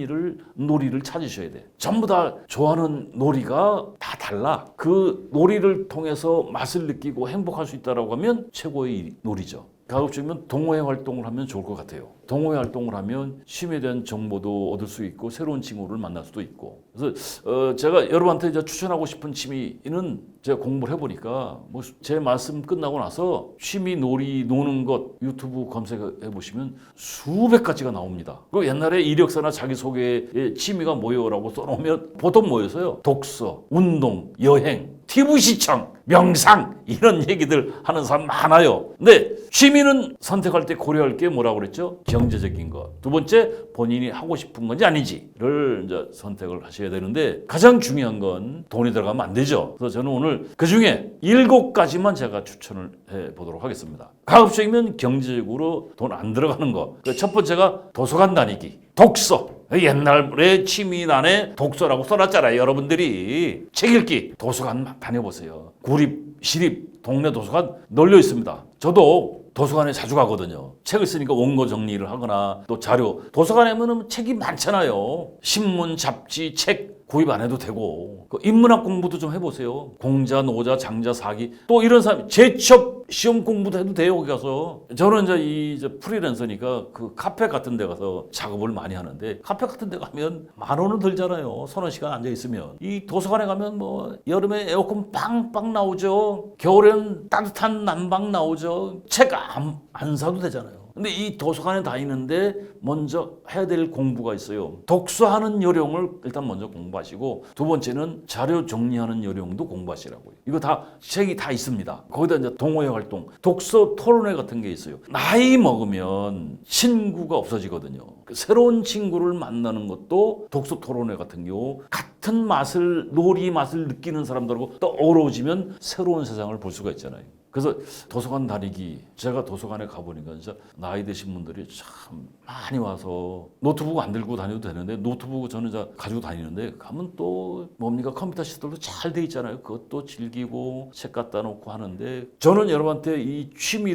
놀이를 찾으셔야 돼. 전부 다 좋아하는 놀이가 다 달라. 그 놀이를 통해서 맛을 느끼고 행복할 수 있다고 하면 최고의 놀이죠. 가급적이면 동호회 활동을 하면 좋을 것 같아요. 동호회 활동을 하면 취미에 대한 정보도 얻을 수 있고 새로운 친구를 만날 수도 있고. 그래서 제가 여러분한테 이제 추천하고 싶은 취미는 제가 공부를 해보니까 뭐 제 말씀 끝나고 나서 취미 놀이 노는 것 유튜브 검색해 보시면 수백 가지가 나옵니다. 그리고 옛날에 이력서나 자기소개에 취미가 뭐요라고 써놓으면 보통 뭐였어요? 독서, 운동, 여행, TV 시청, 명상 이런 얘기들 하는 사람 많아요. 근데 취미는 선택할 때 고려할 게 뭐라고 그랬죠? 경제적인 것. 두 번째, 본인이 하고 싶은 건지 아닌지를 이제 선택을 하셔야 되는데 가장 중요한 건 돈이 들어가면 안 되죠. 그래서 저는 오늘 그 중에 7가지만 제가 추천을 해 보도록 하겠습니다. 가급적이면 경제적으로 돈 안 들어가는 거. 첫 번째가 도서관 다니기, 독서. 옛날에 취미란에 독서라고 써놨잖아요. 여러분들이 책 읽기 도서관 다녀보세요. 구립, 시립, 동네 도서관 널려 있습니다. 저도 도서관에 자주 가거든요. 책을 쓰니까 원고 정리를 하거나 또 자료, 도서관에 보면 책이 많잖아요. 신문, 잡지, 책 구입 안 해도 되고, 그 인문학 공부도 좀 해보세요. 공자, 노자, 장자, 사기, 또 이런 사람 재취업 시험 공부도 해도 돼요. 거기 가서. 저는 이제 프리랜서니까 그 카페 같은 데 가서 작업을 많이 하는데, 카페 같은 데 가면 10,000원은 들잖아요. 서너 시간 앉아 있으면. 이 도서관에 가면 뭐 여름에 에어컨 빵빵 나오죠. 겨울에는 따뜻한 난방 나오죠. 책 안 사도 되잖아요. 근데 이 도서관에 다니는데 먼저 해야 될 공부가 있어요. 독서하는 요령을 일단 먼저 공부하시고, 두 번째는 자료 정리하는 요령도 공부하시라고요. 이거 다 책이 다 있습니다. 거기다 이제 동호회 활동, 독서 토론회 같은 게 있어요. 나이 먹으면 친구가 없어지거든요. 새로운 친구를 만나는 것도 독서 토론회 같은 경우 같은 맛을, 놀이 맛을 느끼는 사람들하고 또 어우러지면 새로운 세상을 볼 수가 있잖아요. 그래서 도서관 다니기, 제가 도서관에 가보니까 진짜 나이 드신 분들이 참 많이 와서 노트북 안 들고 다녀도 되는데, 노트북 저는 가지고 다니는데 가면 또 뭡니까, 컴퓨터 시설도 잘 돼 있잖아요. 그것도 즐기고 책 갖다 놓고 하는데, 저는 여러분한테 이 취미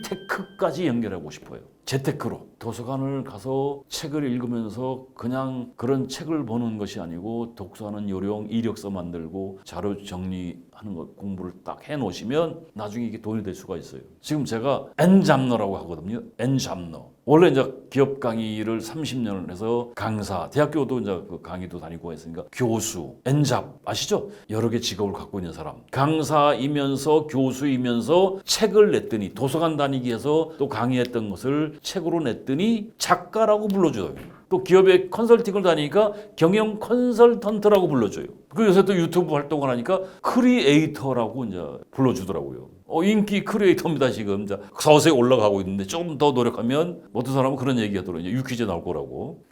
테크까지 연결하고 싶어요. 재테크로. 도서관을 가서 책을 읽으면서 그냥 그런 책을 보는 것이 아니고, 독서하는 요령, 이력서 만들고 자료 정리하는 것 공부를 딱 해놓으시면 나중에 이게 돈이 될 수가 있어요. 지금 제가 N잡너라고 하거든요. N잡너. 원래 이제 기업 강의를 30년을 해서 강사, 대학교도 이제 그 강의도 다니고 했으니까 교수, N잡 아시죠? 여러 개 직업을 갖고 있는 사람. 강사이면서 교수이면서 책을 냈더니, 도서관 다니기 해서 또 강의했던 것을 책으로 냈더니 작가라고 불러줘요. 또 기업에 컨설팅을 다니니까 경영 컨설턴트라고 불러줘요. 그 요새 또 유튜브 활동을 하니까 크리에이터라고 이제 불러주더라고요. 인기 크리에이터입니다. 지금 서서히 올라가고 있는데, 조금 더 노력하면 어떤 사람은 그런 얘기가 들어요. 유퀴즈 나올 거라고.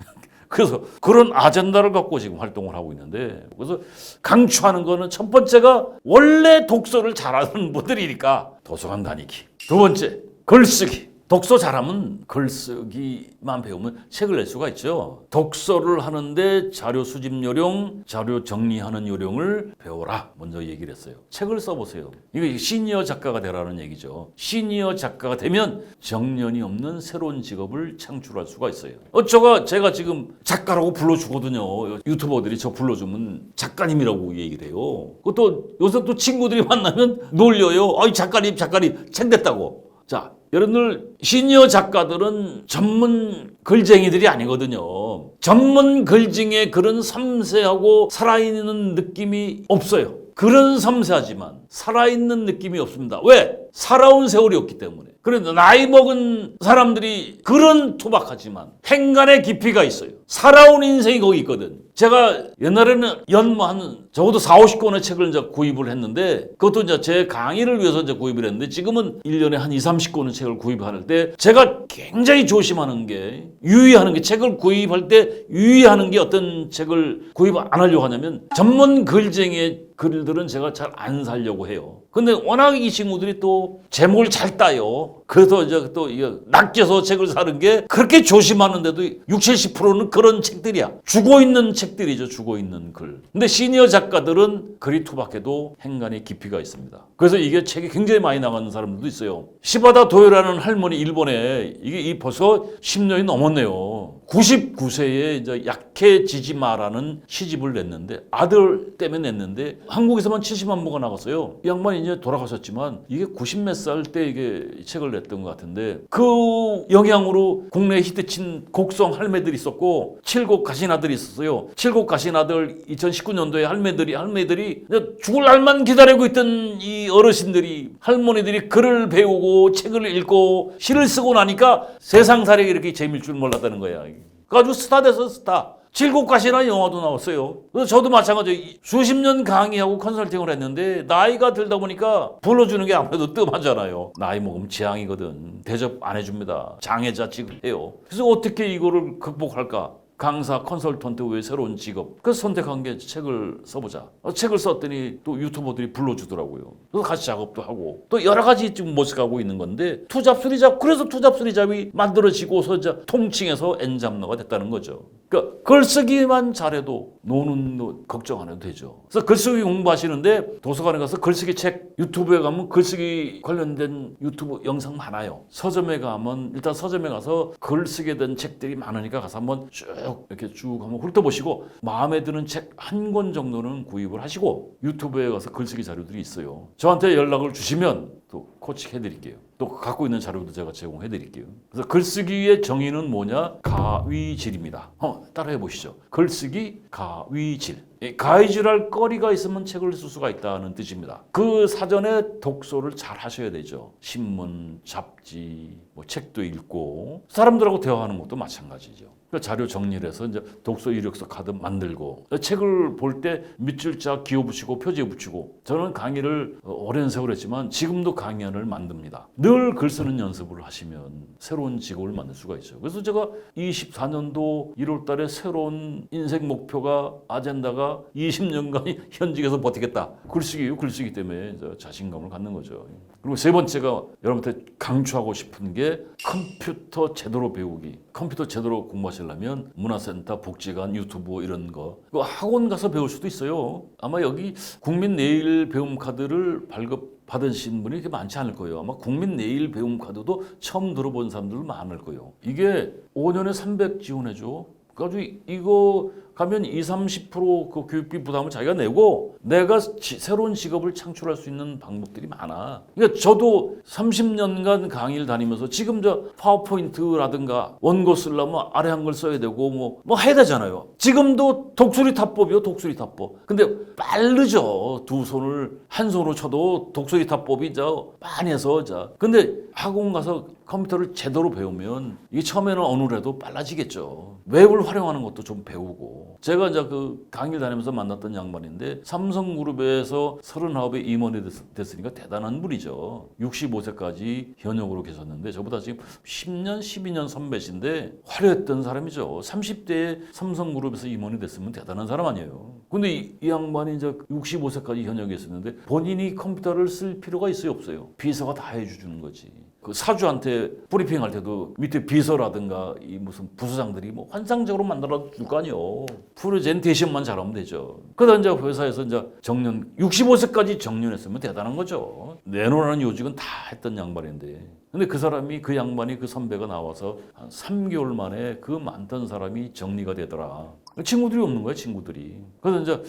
그래서 그런 아젠다를 갖고 지금 활동을 하고 있는데, 그래서 강추하는 거는 첫 번째가 원래 독서를 잘하는 분들이니까 도서관 다니기. 두 번째, 글쓰기. 독서 잘하면 글쓰기만 배우면 책을 낼 수가 있죠. 독서를 하는데 자료 수집 요령, 자료 정리하는 요령을 배워라. 먼저 얘기를 했어요. 책을 써보세요. 이게 시니어 작가가 되라는 얘기죠. 시니어 작가가 되면 정년이 없는 새로운 직업을 창출할 수가 있어요. 제가 지금 작가라고 불러주거든요. 유튜버들이 저 불러주면 작가님이라고 얘기를 해요. 그것도 요새 또 친구들이 만나면 놀려요. 작가님 책 냈다고. 자, 여러분들 시니어 작가들은 전문 글쟁이들이 아니거든요. 전문 글쟁이의 그런 섬세하고 살아있는 느낌이 없어요. 글은 섬세하지만 살아있는 느낌이 없습니다. 왜? 살아온 세월이 없기 때문에. 그런데 나이 먹은 사람들이 글은 투박하지만 행간의 깊이가 있어요. 살아온 인생이 거기 있거든. 제가 옛날에는 한 적어도 40-50권의 책을 이제 구입을 했는데, 그것도 이제 제 강의를 위해서 이제 구입을 했는데, 지금은 1년에 한 20-30권의 책을 구입할 때 제가 굉장히 조심하는 게, 유의하는 게, 책을 구입할 때 유의하는 게, 어떤 책을 구입 안 하려고 하냐면 전문 글쟁이의 글들은 제가 잘 안 살려고 해요. 근데 워낙 이 친구들이 또 제목을 잘 따요. 그래서 이제 또 낚여서 책을 사는 게, 그렇게 조심하는데도 60-70%는 그런 책들이야. 죽어 있는 책들이죠. 죽어 있는 글. 근데 시니어 작가들은 글이 투박해도 행간의 깊이가 있습니다. 그래서 이게 책이 굉장히 많이 나가는 사람들도 있어요. 시바다 도요라는 할머니, 일본에 이게 벌써 10년이 넘었네요. 99세에 이제 약해지지 마라는 시집을 냈는데, 아들 때문에 냈는데 한국에서만 70만 부가 나갔어요. 이 양반이 이제 돌아가셨지만 이게 90몇 살 때 이게 책을 냈던 것 같은데, 그 영향으로 국내에 히트친 곡성 할매들이 있었고, 칠곡 가신아들이 있었어요. 칠곡 가신아들 2019년도에 할매들이 죽을 날만 기다리고 있던 이 어르신들이, 할머니들이 글을 배우고 책을 읽고 시를 쓰고 나니까 세상살이가 이렇게 재미일 줄 몰랐다는 거야. 아주 스타 돼서 스타. 칠곡가시나 영화도 나왔어요. 그래서 저도 마찬가지 수십 년 강의하고 컨설팅을 했는데, 나이가 들다 보니까 불러주는 게 아무래도 뜸하잖아요. 나이 먹으면 재앙이거든. 대접 안 해줍니다. 장애자 취급해요. 그래서 어떻게 이거를 극복할까? 강사, 컨설턴트 외에 새로운 직업. 그래서 선택한 게 책을 써보자. 책을 썼더니 또 유튜버들이 불러주더라고요. 그래서 같이 작업도 하고 또 여러 가지 지금 모색하고 있는 건데 투잡수리잡, 그래서 투잡수리잡이 만들어지고서 이제 통칭해서 N잡러가 됐다는 거죠. 그러니까 글쓰기만 잘해도 노는 걱정 안 해도 되죠. 그래서 글쓰기 공부하시는데 도서관에 가서 글쓰기 책, 유튜브에 가면 글쓰기 관련된 유튜브 영상 많아요. 서점에 가면 일단 서점에 가서 글쓰기에 대한 책들이 많으니까 가서 한번 쭉 이렇게 쭉 한번 훑어보시고 마음에 드는 책 한 권 정도는 구입을 하시고 유튜브에 가서 글쓰기 자료들이 있어요. 저한테 연락을 주시면 또 코칭 해드릴게요. 또 갖고 있는 자료도 제가 제공해드릴게요. 그래서 글쓰기의 정의는 뭐냐? 가위질입니다. 따라해 보시죠. 글쓰기 가위질. 가위질할 거리가 있으면 책을 쓸 수가 있다는 뜻입니다. 그 사전에 독서를 잘 하셔야 되죠. 신문, 잡지, 뭐 책도 읽고 사람들하고 대화하는 것도 마찬가지죠. 그러니까 자료 정리를 해서 이제 독서 이력서 카드 만들고 책을 볼 때 밑줄자 기호 붙이고 표지에 붙이고 저는 강의를 오랜 세월 했지만 지금도 강의안을 만듭니다. 늘 글 쓰는 연습을 하시면 새로운 직업을 만들 수가 있어요. 그래서 제가 24년도 1월 달에 새로운 인생 목표가 아젠다가 20년간 현직에서 버티겠다. 글쓰기 때문에 자신감을 갖는 거죠. 그리고 세 번째가 여러분한테 강조하고 싶은 게 컴퓨터 제대로 배우기. 컴퓨터 제대로 공부하시려면 문화센터, 복지관, 유튜브 이런 거 학원 가서 배울 수도 있어요. 아마 여기 국민 내일 배움 카드를 받으신 분이 그렇게 많지 않을 거예요. 아마 국민 내일 배움 카드도 처음 들어본 사람들 많을 거예요. 이게 5년에 300 지원해줘. 그래가지고 이거 가면 20-30% 그 교육비 부담을 자기가 내고 내가 새로운 직업을 창출할 수 있는 방법들이 많아. 그러니까 저도 30년간 강의를 다니면서 지금 저 파워포인트라든가 원고 쓰려면 아래 한글 써야 되고 뭐 해야 되잖아요. 지금도 독수리 타법이요, 독수리 타법. 근데 빠르죠. 한 손으로 쳐도 독수리 타법이 많이 해서 근데 학원 가서 컴퓨터를 제대로 배우면 이게 처음에는 어느래도 빨라지겠죠. 웹을 활용하는 것도 좀 배우고. 제가 이제 그 강의를 다니면서 만났던 양반인데 삼성그룹에서 39에 임원이 됐으니까 대단한 분이죠. 65세까지 현역으로 계셨는데 저보다 지금 10년, 12년 선배신데 화려했던 사람이죠. 30대에 삼성그룹에서 임원이 됐으면 대단한 사람 아니에요. 근데 이 양반이 이제 65세까지 현역에 있었는데 본인이 컴퓨터를 쓸 필요가 있어요, 없어요? 비서가 다 해주는 거지. 그 사주한테 브리핑 할 때도 밑에 비서라든가 이 무슨 부서장들이 뭐 환상적으로 만들어 줄 거 아니에요. 프레젠테이션만 잘하면 되죠. 그러다 이제 회사에서 이제 65세까지 정년했으면 대단한 거죠. 내놓으라는 요직은 다 했던 양반인데. 근데 그 양반이 그 선배가 나와서 한 3개월 만에 그 많던 사람이 정리가 되더라. 친구들이 없는 거야, 친구들이. 그래서 이제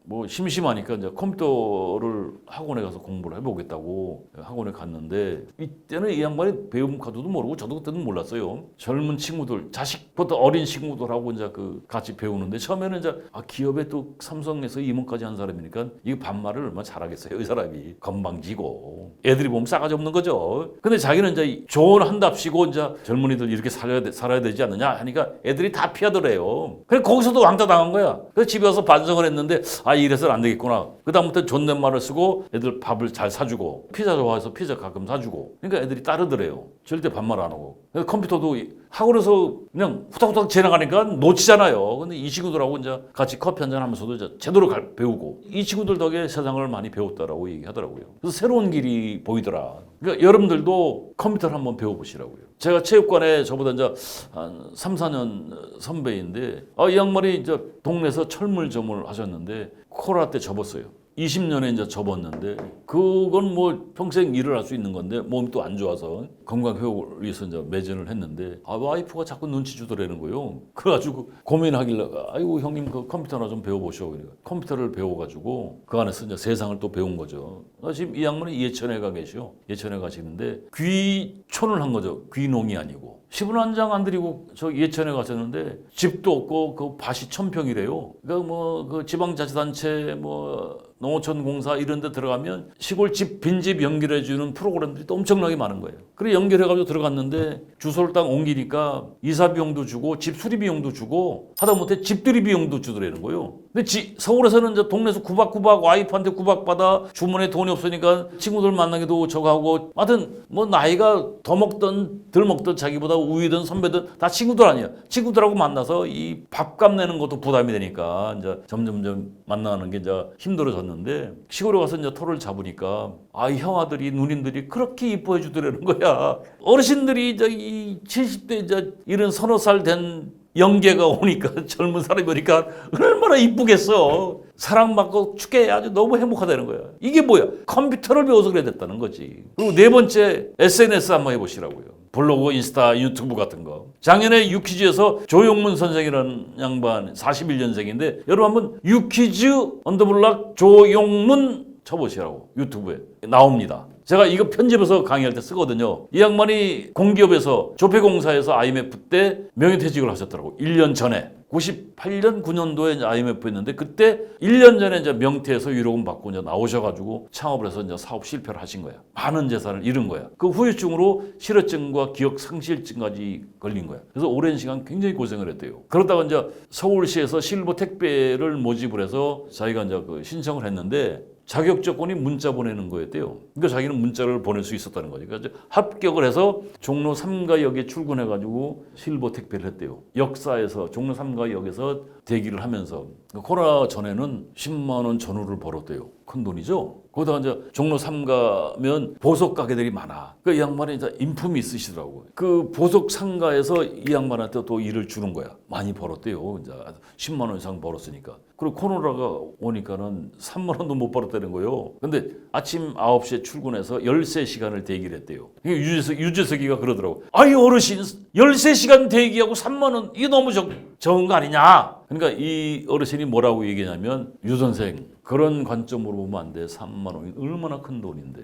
뭐 심심하니까 이제 컴퓨터를 학원에 가서 공부를 해보겠다고 학원에 갔는데 이때는 이 양반이 배움 카드도 모르고 저도 그때는 몰랐어요. 젊은 친구들, 자식부터 어린 친구들하고 이제 같이 배우는데 처음에는 이제 기업에 또 삼성에서 임원까지 한 사람이니까 이게 반말을 얼마나 잘하겠어요. 이 사람이 건방지고 애들이 보면 싸가지 없는 거죠. 근데 자기는 이제 조언한답시고 이제 젊은이들 이렇게 살아야 되지 않느냐 하니까 애들이 다 피하더래요. 그래서 거기서도 왕따 당한 거야. 그래서 집에 와서 반성을 했는데 이래서는 안 되겠구나. 그다음부터 존댓말을 쓰고 애들 밥을 잘 사주고 피자 좋아해서 피자 가끔 사주고 그러니까 애들이 따르더래요. 절대 반말 안 하고. 컴퓨터도 학원에서 그냥 후딱후딱 지나가니까 놓치잖아요. 근데 이 친구들하고 이제 같이 커피 한잔 하면서도 이제 제대로 배우고 이 친구들 덕에 세상을 많이 배웠다라고 얘기하더라고요. 그래서 새로운 길이 보이더라. 그러니까 여러분들도 컴퓨터를 한번 배워보시라고요. 제가 체육관에 저보다 이제 한 3, 4년 선배인데 이 양반이 이제 동네에서 철물점을 하셨는데 코로나 때 접었어요. 20년에 이제 접었는데 그건 뭐 평생 일을 할 수 있는 건데 몸이 또 안 좋아서 건강회복을 위해서 이제 매진을 했는데 와이프가 자꾸 눈치 주더라는 거예요. 그래가지고 고민하길래 아이고 형님 그 컴퓨터나 좀 배워보시오. 그러니까 컴퓨터를 배워가지고 그 안에서 이제 세상을 또 배운 거죠. 지금 이 양반이 예천에 가 계시오. 예천에 가시는데 귀촌을 한 거죠. 귀농이 아니고. 10원 한 장 안 드리고 저 예천에 가셨는데 집도 없고 그 밭이 1000평이래요. 그러니까 뭐 그 지방자치단체 뭐 농어촌공사 이런 데 들어가면 시골집 빈집 연결해 주는 프로그램들이 또 엄청나게 많은 거예요. 그래 연결해 가지고 들어갔는데 주소를 딱 옮기니까 이사 비용도 주고 집 수리 비용도 주고 하다못해 집들이 비용도 주더라는 거예요. 근데 서울에서는 이제 동네에서 구박구박 와이프한테 구박받아 주머니에 돈이 없으니까 친구들 만나기도 저거 하고 하여튼 뭐 나이가 더 먹든 덜 먹든 자기보다 우위든 선배든 다 친구들 아니야. 친구들하고 만나서 이 밥값 내는 것도 부담이 되니까 이제 점점점 만나는 게 이제 힘들어졌는데 시골에 가서 이제 터를 잡으니까 이 형아들이 누님들이 그렇게 이뻐해 주더라는 거야. 어르신들이 이제 이 70대 이제 이런 서너 살 된 영계가 오니까 젊은 사람이 오니까 얼마나 이쁘겠어. 사랑받고 축게 아주 너무 행복하다는 거야. 이게 뭐야? 컴퓨터를 배워서 그래 됐다는 거지. 그리고 네 번째 SNS 한번 해보시라고요. 블로그, 인스타, 유튜브 같은 거. 작년에 유퀴즈에서 조용문 선생이라는 양반 41년생인데 여러분 한번 유퀴즈 언더블락 조용문 쳐보시라고 유튜브에 나옵니다. 제가 이거 편집해서 강의할 때 쓰거든요. 이 양반이 공기업에서 조폐공사에서 IMF 때 명예퇴직을 하셨더라고. 1년 전에. 98년, 9년도에 이제 IMF 했는데 그때 1년 전에 이제 명퇴해서 위로금 받고 이제 나오셔가지고 창업을 해서 이제 사업 실패를 하신 거야. 많은 재산을 잃은 거야. 그 후유증으로 실어증과 기억 상실증까지 걸린 거야. 그래서 오랜 시간 굉장히 고생을 했대요. 그러다가 이제 서울시에서 실버 택배를 모집을 해서 자기가 이제 그 신청을 했는데 자격 조건이 문자 보내는 거였대요. 그러니까 자기는 문자를 보낼 수 있었다는 거죠. 그러니까 합격을 해서 종로 3가역에 출근해가지고 실버 택배를 했대요. 역사에서 종로 3가역에서 대기를 하면서 코로나 전에는 10만 원 전후를 벌었대요. 큰 돈이죠. 거기다가 이제 종로 3 가면 보석 가게들이 많아. 그 이 양반이 이제 인품이 있으시더라고. 그 보석 상가에서 이 양반한테 또 일을 주는 거야. 많이 벌었대요. 이제 10만 원 이상 벌었으니까. 그리고 코로나가 오니까는 3만 원도 못 벌었다는 거예요. 근데 아침 9시에 출근해서 13시간을 대기를 했대요. 유재석이가 그러더라고. 아이 어르신 13시간 대기하고 3만 원 이게 너무 적은 거 아니냐. 그러니까 이 어르신이 뭐라고 얘기냐면 유 선생 그런 관점으로 보면 안 돼. 3만 원이 얼마나 큰 돈인데.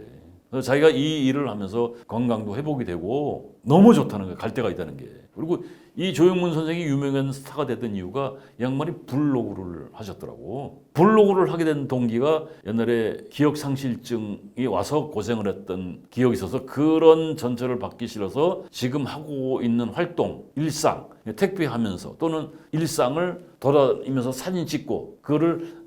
그래서 자기가 이 일을 하면서 건강도 회복이 되고 너무 좋다는 거예요. 갈 데가 있다는 게. 그리고 이 조용문 선생이 유명한 스타가 됐던 이유가 이 양반이 블로그를 하셨더라고. 블로그를 하게 된 동기가 옛날에 기억상실증이 와서 고생을 했던 기억이 있어서 그런 전철을 받기 싫어서 지금 하고 있는 활동, 일상, 택배하면서 또는 일상을 돌아다니면서 사진 찍고 그거를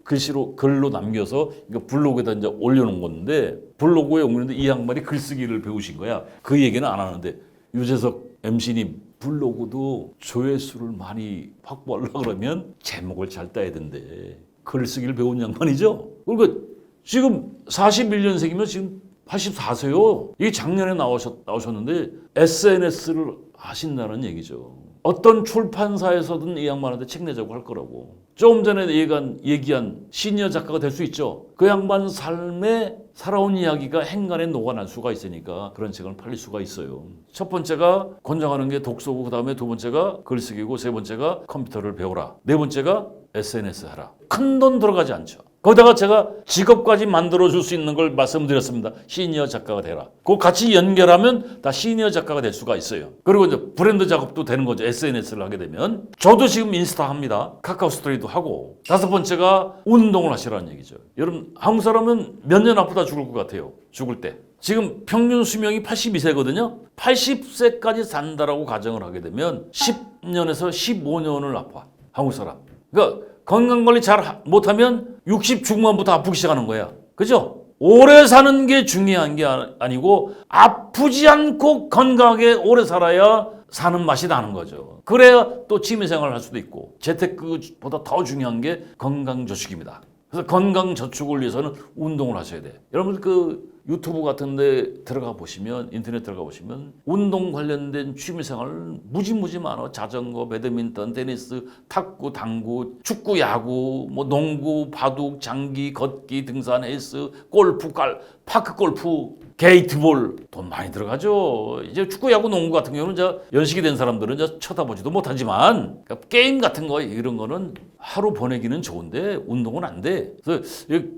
글로 남겨서 블로그에다 이제 올려놓은 건데 블로그에 올리는데 이 양반이 글쓰기를 배우신 거야. 그 얘기는 안 하는데 유재석 MC님 블로그도 조회수를 많이 확보하려고 그러면 제목을 잘 따야 된대. 글쓰기를 배운 양반이죠. 그러니까 지금 41년생이면 지금 84세요. 이게 작년에 나오셨는데 SNS를 하신다는 얘기죠. 어떤 출판사에서든 이 양반한테 책 내자고 할 거라고. 조금 전에 얘기한 시니어 작가가 될 수 있죠. 그 양반 삶에 살아온 이야기가 행간에 녹아날 수가 있으니까 그런 책을 팔릴 수가 있어요. 첫 번째가 권장하는 게 독서고 그다음에 두 번째가 글쓰기고 세 번째가 컴퓨터를 배워라. 네 번째가 SNS 하라. 큰 돈 들어가지 않죠. 거기다가 제가 직업까지 만들어줄 수 있는 걸 말씀드렸습니다. 시니어 작가가 되라. 그거 같이 연결하면 다 시니어 작가가 될 수가 있어요. 그리고 이제 브랜드 작업도 되는 거죠. SNS를 하게 되면. 저도 지금 인스타 합니다. 카카오 스토리도 하고. 다섯 번째가 운동을 하시라는 얘기죠. 여러분 한국 사람은 몇 년 아프다 죽을 것 같아요. 죽을 때. 지금 평균 수명이 82세거든요. 80세까지 산다라고 가정을 하게 되면 10년에서 15년을 아파. 한국 사람. 그러니까 건강관리 잘 못하면 60 중반부터 아프기 시작하는 거야. 그죠? 오래 사는 게 중요한 게 아니고 아프지 않고 건강하게 오래 살아야 사는 맛이 나는 거죠. 그래야 또 취미생활을 할 수도 있고 재테크보다 더 중요한 게 건강저축입니다. 그래서 건강저축을 위해서는 운동을 하셔야 돼. 여러분 그 유튜브 같은 데 들어가 보시면 인터넷 들어가 보시면 운동 관련된 취미생활 무지 많아. 자전거, 배드민턴, 테니스, 탁구, 당구, 축구, 야구, 뭐 농구, 바둑, 장기, 걷기, 등산, 헬스, 골프, 파크 골프, 게이트볼 돈 많이 들어가죠. 이제 축구, 야구, 농구 같은 경우는 이제 연식이 된 사람들은 이제 쳐다보지도 못하지만 그러니까 게임 같은 거 이런 거는 하루 보내기는 좋은데 운동은 안 돼. 그래서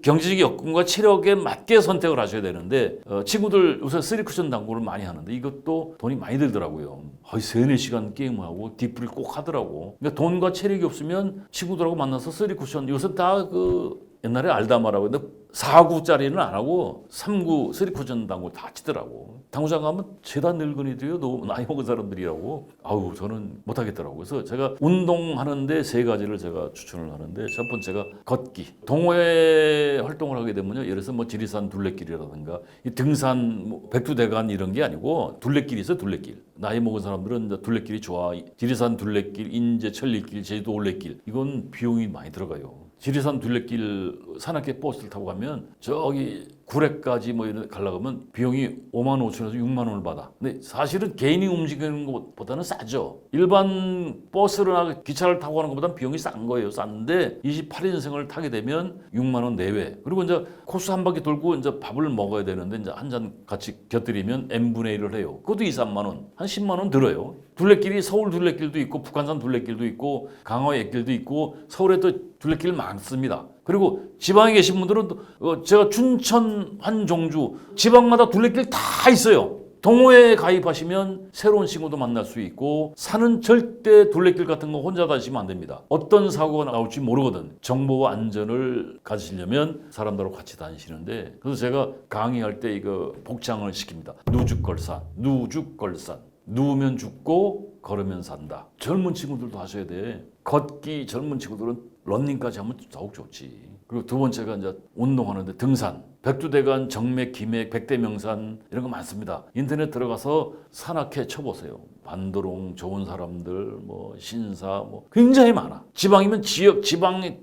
경제적 여건과 체력에 맞게 선택을 하셔야 되는데 친구들 요새 3쿠션 당구를 많이 하는데 이것도 돈이 많이 들더라고요. 3-4시간 게임하고 뒷풀이 꼭 하더라고. 그러니까 돈과 체력이 없으면 친구들하고 만나서 3쿠션 요새 다 그 옛날에 알다마라고 했는데 4구짜리는 안 하고 3구, 3쿠션 당구 다 치더라고. 당구장 가면 죄다 늙은이들이요. 너무 나이 먹은 사람들이라고. 아우 저는 못하겠더라고. 그래서 제가 운동하는데 3가지를 제가 추천을 하는데 첫 번째가 걷기. 동호회 활동을 하게 되면요. 예를 들어서 뭐 지리산 둘레길이라든가 이 등산, 뭐 백두대간 이런 게 아니고 둘레길이 있어요. 둘레길. 나이 먹은 사람들은 이제 둘레길이 좋아. 지리산 둘레길, 인제 천리길, 제주도 올레길. 이건 비용이 많이 들어가요. 지리산 둘레길 산악회 버스를 타고 가면 저기 구례까지 뭐 이런 가려고 하면 비용이 5만 5천에서 6만 원을 받아. 근데 사실은 개인이 움직이는 것보다는 싸죠. 일반 버스나 기차를 타고 가는 것보다는 비용이 싼 거예요. 싼데 28인승을 타게 되면 6만 원 내외. 그리고 이제 코스 한 바퀴 돌고 이제 밥을 먹어야 되는데 이제 한 잔 같이 곁들이면 n분의 1을 해요. 그것도 2, 3만 원. 한 10만 원 들어요. 둘레길이 서울 둘레길도 있고 북한산 둘레길도 있고 강화 옛길도 있고 서울에 또 둘레길 많습니다. 그리고 지방에 계신 분들은 제가 춘천, 환종주 지방마다 둘레길 다 있어요. 동호회에 가입하시면 새로운 친구도 만날 수 있고 산은 절대 둘레길 같은 거 혼자 다니시면 안 됩니다. 어떤 사고가 나올지 모르거든. 정보와 안전을 가지시려면 사람들하고 같이 다니시는데 그래서 제가 강의할 때 이거 복장을 시킵니다. 누죽걸산, 누죽걸산. 누우면 죽고 걸으면 산다. 젊은 친구들도 하셔야 돼. 걷기 젊은 친구들은 러닝까지 하면 더욱 좋지. 그리고 두 번째가 이제 운동하는데 등산. 백두대간, 정맥, 기맥, 백대명산 이런 거 많습니다. 인터넷 들어가서 산악회 쳐보세요. 반도롱, 좋은 사람들, 뭐 신사, 뭐 굉장히 많아. 지방이면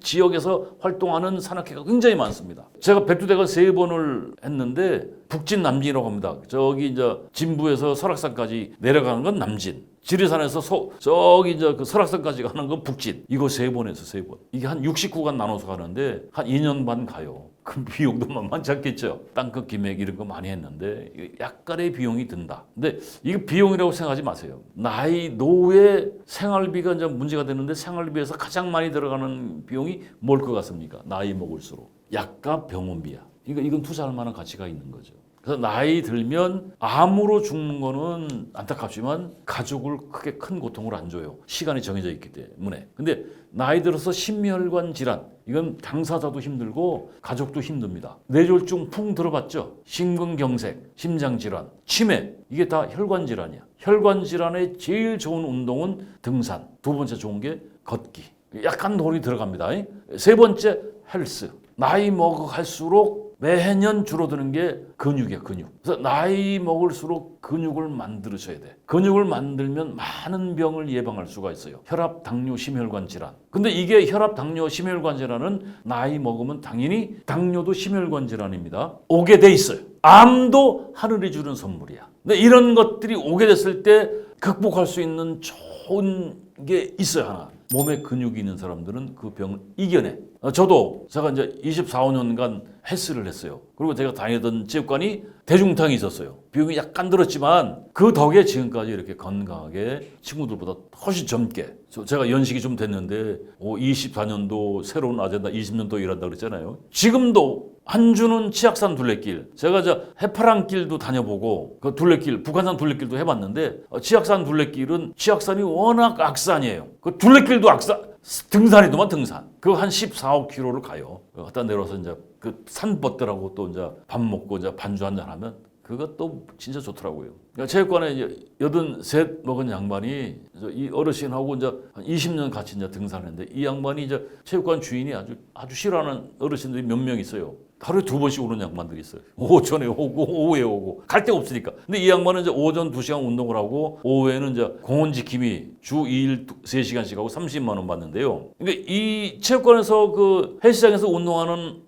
지역에서 활동하는 산악회가 굉장히 많습니다. 제가 백두대간 3번을 했는데 북진 남진이라고 합니다. 저기 이제 진부에서 설악산까지 내려가는 건 남진. 지리산에서 저기 이제 그 설악산까지 가는 건 북진. 이거 3번 해서 3번. 이게 한 60구간 나눠서 가는데 한 2년 반 가요. 그 비용도 만만치 않겠죠. 땅끝 기맥 이런 거 많이 했는데 약간의 비용이 든다. 근데 이거 비용이라고 생각하지 마세요. 나이 노후에 생활비가 이제 문제가 되는데 생활비에서 가장 많이 들어가는 비용이 뭘 것 같습니까? 나이 먹을수록 약과 병원비야. 이건 투자할 만한 가치가 있는 거죠. 그래서 나이 들면 암으로 죽는 거는 안타깝지만 가족을 크게 큰 고통을 안 줘요. 시간이 정해져 있기 때문에. 근데 나이 들어서 심혈관 질환 이건 당사자도 힘들고 가족도 힘듭니다. 뇌졸중 풍 들어봤죠? 심근경색, 심장질환, 치매 이게 다 혈관 질환이야. 혈관 질환에 제일 좋은 운동은 등산. 두 번째 좋은 게 걷기. 약간 돈이 들어갑니다. 세 번째 헬스. 나이 먹을수록 매년 줄어드는 게 근육이야, 근육. 그래서 나이 먹을수록 근육을 만들으셔야 돼. 근육을 만들면 많은 병을 예방할 수가 있어요. 혈압, 당뇨, 심혈관 질환. 근데 이게 혈압, 당뇨, 심혈관 질환은 나이 먹으면 당연히 당뇨도 심혈관 질환입니다. 오게 돼 있어요. 암도 하늘이 주는 선물이야. 근데 이런 것들이 오게 됐을 때 극복할 수 있는 좋은 게 있어요, 하나. 몸에 근육이 있는 사람들은 그 병을 이겨내. 저도 제가 이제 24, 5년간 헬스를 했어요. 그리고 제가 다니던 체육관이 대중탕이 있었어요. 비용이 약간 들었지만 그 덕에 지금까지 이렇게 건강하게 친구들보다 훨씬 젊게. 제가 연식이 좀 됐는데 24년도 새로운 아젠다 20년도 일한다 그랬잖아요. 지금도 한 주는 치악산 둘레길. 제가 해파랑길도 다녀보고 그 둘레길, 북한산 둘레길도 해봤는데 치악산 둘레길은 치악산이 워낙 악산이에요. 그 둘레길도 악산. 등산이더만 등산. 그거 한 14, 5km를 가요. 갖다 내려서 이제 그 산벗들하고 또 이제 밥 먹고 이제 반주 한잔 하면 그것도 진짜 좋더라고요. 그러니까 체육관에 이제 83 먹은 양반이 이 어르신하고 이제 한 20년 같이 이제 등산했는데 이 양반이 이제 체육관 주인이 아주 싫어하는 어르신들이 몇 명 있어요. 하루에 2번씩 오는 양반들이 있어요. 오전에 오고 오후에 오고 갈 데가 없으니까. 근데 이 양반은 이제 오전 2시간 운동을 하고 오후에는 이제 공원 지킴이 주 2일 3시간씩 하고 30만 원 받는데요. 그러니까 이 체육관에서 그 헬스장에서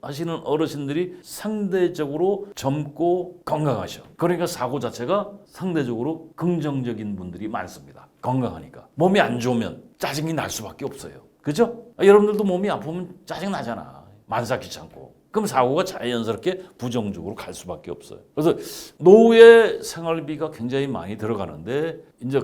하시는 어르신들이 상대적으로 젊고 건강하셔. 그러니까 사고 자체가 상대적으로 긍정적인 분들이 많습니다. 건강하니까. 몸이 안 좋으면 짜증이 날 수밖에 없어요. 그죠? 여러분들도 몸이 아프면 짜증 나잖아. 만사 귀찮고. 그럼 사고가 자연스럽게 부정적으로 갈 수밖에 없어요. 그래서 노후의 생활비가 굉장히 많이 들어가는데 이제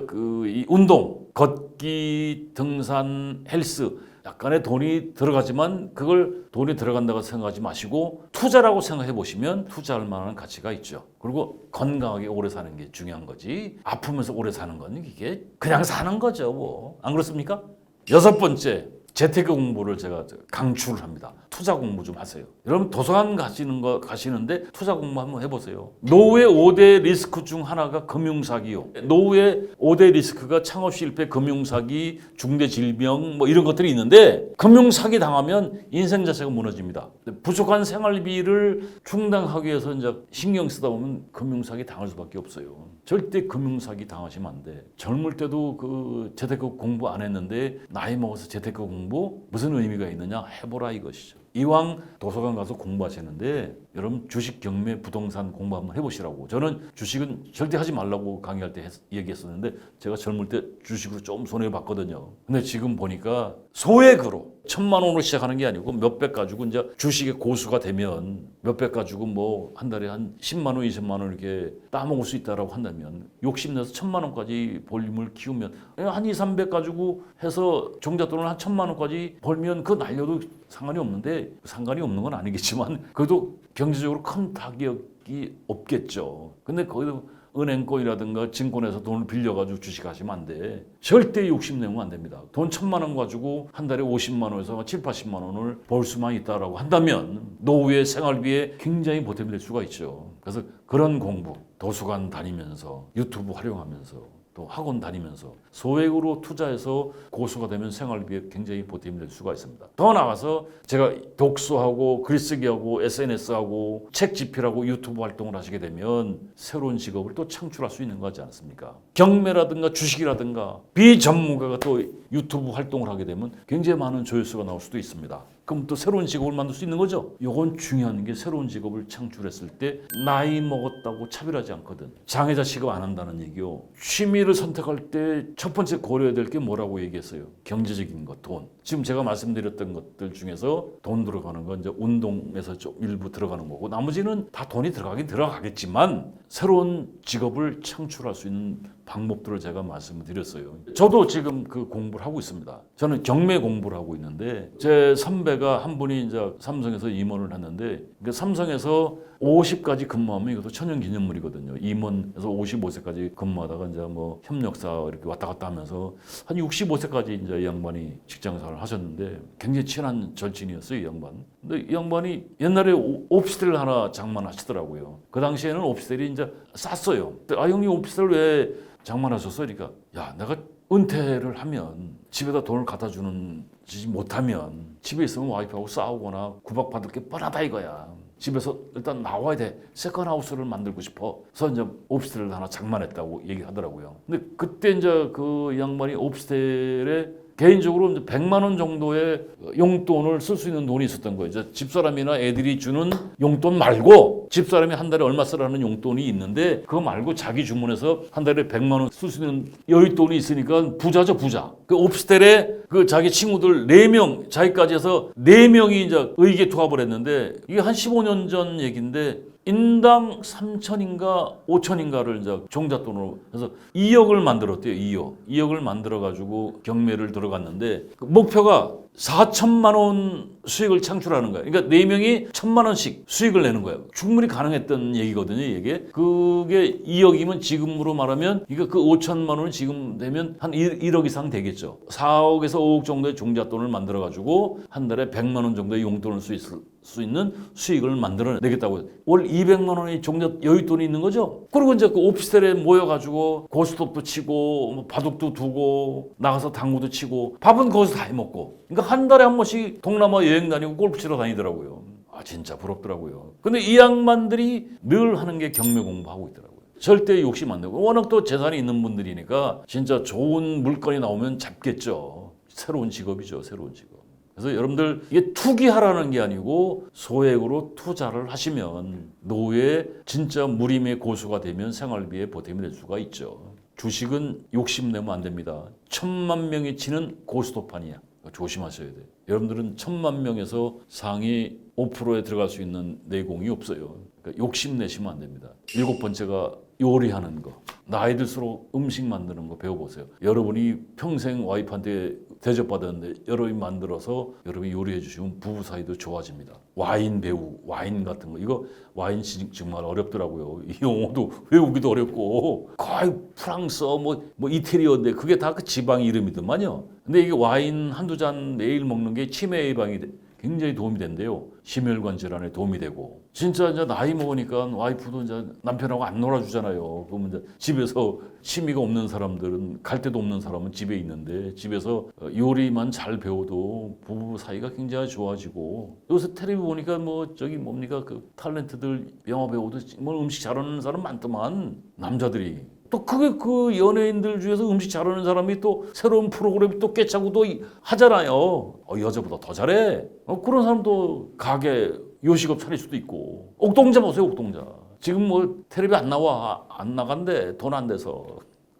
이 운동, 걷기, 등산, 헬스 약간의 돈이 들어가지만 그걸 돈이 들어간다고 생각하지 마시고 투자라고 생각해 보시면 투자할 만한 가치가 있죠. 그리고 건강하게 오래 사는 게 중요한 거지 아프면서 오래 사는 건 이게 그냥 사는 거죠. 뭐. 안 그렇습니까? 6번째, 재테크 공부를 제가 강추를 합니다. 투자 공부 좀 하세요. 여러분 도서관 가시는데 투자 공부 한번 해보세요. 노후의 5대 리스크 중 하나가 금융사기요. 노후의 5대 리스크가 창업 실패, 금융사기, 중대질병 뭐 이런 것들이 있는데 금융사기 당하면 인생 자체가 무너집니다. 부족한 생활비를 충당하기 위해서 이제 신경 쓰다 보면 금융사기 당할 수밖에 없어요. 절대 금융사기 당하시면 안 돼. 젊을 때도 그 재테크 공부 안 했는데 나이 먹어서 재테크 공부 무슨 의미가 있느냐 해보라 이것이죠. 이왕 도서관 가서 공부하시는데 여러분 주식, 경매, 부동산 공부 한번 해보시라고. 저는 주식은 절대 하지 말라고 강의할 때 얘기했었는데 제가 젊을 때 주식으로 좀 손해봤거든요. 근데 지금 보니까 소액으로 1,000만 원으로 시작하는 게 아니고 몇백 가지고 이제 주식의 고수가 되면 몇백 가지고 뭐 한 달에 한 10만 원, 20만 원 이렇게 따먹을 수 있다라고 한다면 욕심내서 1,000만 원까지 볼륨을 키우면 한 2, 300 가지고 해서 종잣돈을 한 1,000만 원까지 벌면 그거 날려도 상관이 없는데 상관이 없는 건 아니겠지만 그래도 경제적으로 큰 타격이 없겠죠. 근데 거기도 은행권이라든가 증권에서 돈을 빌려가지고 주식하시면 안 돼. 절대 욕심내면 안 됩니다. 돈 1,000만 원 가지고 한 달에 50만 원에서 7, 80만 원을 벌 수만 있다라고 한다면 노후의 생활비에 굉장히 보탬이 될 수가 있죠. 그래서 그런 공부, 도서관 다니면서 유튜브 활용하면서 또 학원 다니면서 소액으로 투자해서 고수가 되면 생활비에 굉장히 보탬이 될 수가 있습니다. 더 나아가서 제가 독서하고 글쓰기하고 SNS하고 책 집필하고 유튜브 활동을 하시게 되면 새로운 직업을 또 창출할 수 있는 거지 않습니까? 경매라든가 주식이라든가 비전문가가 또 유튜브 활동을 하게 되면 굉장히 많은 조회수가 나올 수도 있습니다. 그럼 또 새로운 직업을 만들 수 있는 거죠. 이건 중요한 게 새로운 직업을 창출했을 때 나이 먹었다고 차별하지 않거든. 장애자 취급 안 한다는 얘기요. 취미를 선택할 때 첫 번째 고려해야 될 게 뭐라고 얘기했어요? 경제적인 것, 돈. 지금 제가 말씀드렸던 것들 중에서 돈 들어가는 건 이제 운동에서 좀 일부 들어가는 거고 나머지는 다 돈이 들어가긴 들어가겠지만 새로운 직업을 창출할 수 있는 방법들을 제가 말씀을 드렸어요. 저도 지금 그 공부를 하고 있습니다. 저는 경매 공부를 하고 있는데 제 선배가 한 분이 이제 삼성에서 임원을 했는데 그 삼성에서 50까지 근무하면 이것도 천연기념물이거든요. 임원에서 55세까지 근무하다가 이제 뭐 협력사 이렇게 왔다 갔다 하면서 한 65세까지 이제 이 양반이 직장생활을 하셨는데 굉장히 친한 절친이었어요, 이 양반. 근데 이 양반이 옛날에 오피스텔을 하나 장만하시더라고요. 그 당시에는 오피스텔이 이제 쌌어요. 아 형님 오피스텔 왜 장만하셨어? 그러니까 야 내가 은퇴를 하면 집에다 돈을 갖다 주는 지 못하면 집에 있으면 와이프하고 싸우거나 구박받을 게 뻔하다 이거야. 집에서 일단 나와야 돼. 세컨하우스를 만들고 싶어. 그래서 이제 오피스텔을 하나 장만했다고 얘기하더라고요. 근데 그때 이제 그 양반이 오피스텔에 개인적으로 이제 100만 원 정도의 용돈을 쓸 수 있는 돈이 있었던 거예요. 이제 집사람이나 애들이 주는 용돈 말고 집사람이 한 달에 얼마 쓰라는 용돈이 있는데 그거 말고 자기 주문해서 한 달에 100만 원 쓸 수 있는 여윳돈이 있으니까 부자죠, 부자. 그 오피스텔에 그 자기 친구들 4명, 자기까지 해서 4명이 이제 의기투합을 했는데 이게 한 15년 전 얘기인데 인당 3천인가 5천인가를 이제 종잣돈으로 해서 2억을 만들었대요. 2억을 만들어가지고 경매를 들어갔는데 그 목표가 4천만 원 수익을 창출하는 거예요. 그러니까 4명이 1,000만 원씩 수익을 내는 거예요. 충분히 가능했던 얘기거든요, 이게. 그게 2억이면 지금으로 말하면 이거 그 5천만 원은 지금 되면 한 1억 이상 되겠죠. 4억에서 5억 정도의 종잣돈을 만들어가지고 한 달에 100만 원 정도의 용돈을 수 있는 수익을 만들어내겠다고. 월 200만 원의 종잣 여윳돈이 있는 거죠. 그리고 이제 그 오피스텔에 모여가지고 고스톱도 치고 뭐 바둑도 두고 나가서 당구도 치고 밥은 거기서 다 해먹고. 그러니까 한 달에 한 번씩 동남아 여행 다니고 골프 치러 다니더라고요. 아 진짜 부럽더라고요. 근데 이 양반들이 늘 하는 게 경매 공부하고 있더라고요. 절대 욕심 안 내고 워낙 또 재산이 있는 분들이니까 진짜 좋은 물건이 나오면 잡겠죠. 새로운 직업이죠, 새로운 직업. 그래서 여러분들 이게 투기하라는 게 아니고 소액으로 투자를 하시면 노후에 진짜 무림의 고수가 되면 생활비에 보탬이 될 수가 있죠. 주식은 욕심내면 안 됩니다. 1,000만 명이 치는 고스톱판이야. 조심하셔야 돼요. 여러분들은 1,000만 명에서 상위 5%에 들어갈 수 있는 내공이 없어요. 그러니까 욕심내시면 안 됩니다. 7번째가 요리하는 거. 나이 들수록 음식 만드는 거 배워보세요. 여러분이 평생 와이프한테 대접받았는데 여러분이 만들어서 여러분이 요리해 주시면 부부 사이도 좋아집니다. 와인 배우, 와인 같은 거. 이거 와인 정말 어렵더라고요. 이 용어도 외우기도 어렵고 거의 프랑스 뭐 이태리어인데 그게 다 그 지방 이름이더만요. 근데 이게 와인 한두 잔 매일 먹는 게 치매 예방이 굉장히 도움이 된대요. 심혈관 질환에 도움이 되고. 진짜 이제 나이 먹으니까 와이프도 이제 남편하고 안 놀아주잖아요. 그러면 이제 집에서 취미가 없는 사람들은 갈 데도 없는 사람은 집에 있는데 집에서 요리만 잘 배워도 부부 사이가 굉장히 좋아지고 요새 텔레비 보니까 뭐 저기 뭡니까 그 탤런트들 영화 배우도 뭐 음식 잘하는 사람 많더만 남자들이. 또 그게 그 연예인들 중에서 음식 잘하는 사람이 또 새로운 프로그램이 또 깨차고 또 하잖아요. 여자보다 더 잘해. 그런 사람도 가게 요식업 차릴 수도 있고. 옥동자 보세요, 옥동자. 지금 뭐 텔레비 안 나간대. 돈 안 돼서.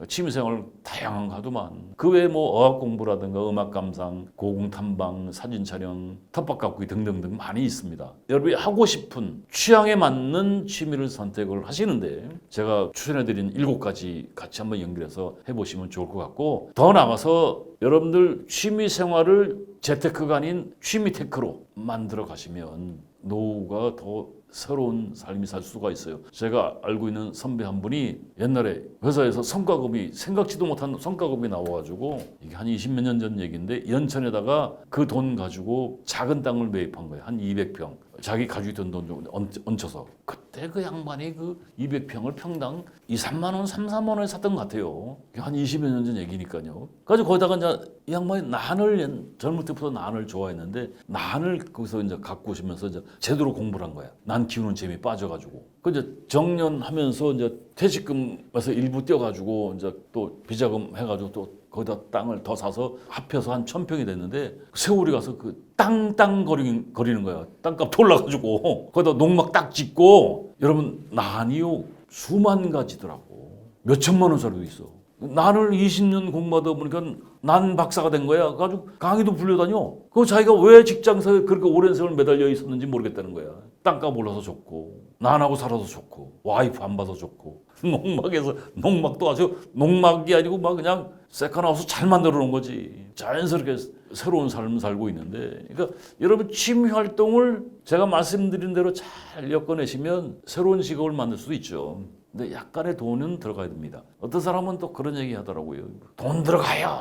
취미생활 다양한 거 하더만. 그 외에 뭐 어학 공부라든가 음악 감상, 고궁 탐방, 사진 촬영, 텃밭 가꾸기 등등등 많이 있습니다. 여러분이 하고 싶은 취향에 맞는 취미를 선택을 하시는데 제가 추천해드린 7가지 같이 한번 연결해서 해보시면 좋을 것 같고 더 나가서 여러분들 취미생활을 재테크가 아닌 취미테크로 만들어 가시면 노후가 더 새로운 삶이 살 수가 있어요. 제가 알고 있는 선배 한 분이 옛날에 회사에서 성과급이 생각지도 못한 성과급이 나와가지고 이게 한 20몇 년 전 얘기인데 연천에다가 그 돈 가지고 작은 땅을 매입한 거예요. 한 200평. 자기 가지고 있던 돈 좀 얹혀서 그때 그 양반이 그 200평을 평당 2, 3만 원, 3, 4만 원에 샀던 것 같아요. 한 20여 년 전 얘기니까요. 그래서 거기다가 이제 이 양반이 난을 젊을 때부터 난을 좋아했는데 난을 거기서 이제 갖고 오시면서 이제 제대로 공부를 한 거야. 난 키우는 재미 빠져가지고. 그 이제 정년하면서 이제 퇴직금에서 일부 떼어가지고 이제 또 비자금 해가지고 또 거기다 땅을 더 사서 합해서 한 1,000평이 됐는데 세월이 가서 그 땅땅 거리는 거야. 땅값 올라가지고 거기다 농막 딱 짓고 여러분 난이요 수만 가지더라고. 몇 천만 원짜리도 있어. 난을 20년 공부하다 보니까 난 박사가 된 거야. 가지고 강의도 불려다녀. 그 자기가 왜 직장에서 그렇게 오랜 세월 매달려 있었는지 모르겠다는 거야. 땅값 올라서 좋고 난하고 살아서 좋고 와이프 안 봐서 좋고 농막에서 농막도 아주 농막이 아니고 막 그냥 세컨하우스 잘 만들어 놓은 거지. 자연스럽게 새로운 삶을 살고 있는데 그러니까 여러분 취미 활동을 제가 말씀드린 대로 잘 엮어내시면 새로운 직업을 만들 수도 있죠. 근데 약간의 돈은 들어가야 됩니다. 어떤 사람은 또 그런 얘기 하더라고요. 돈 들어가요.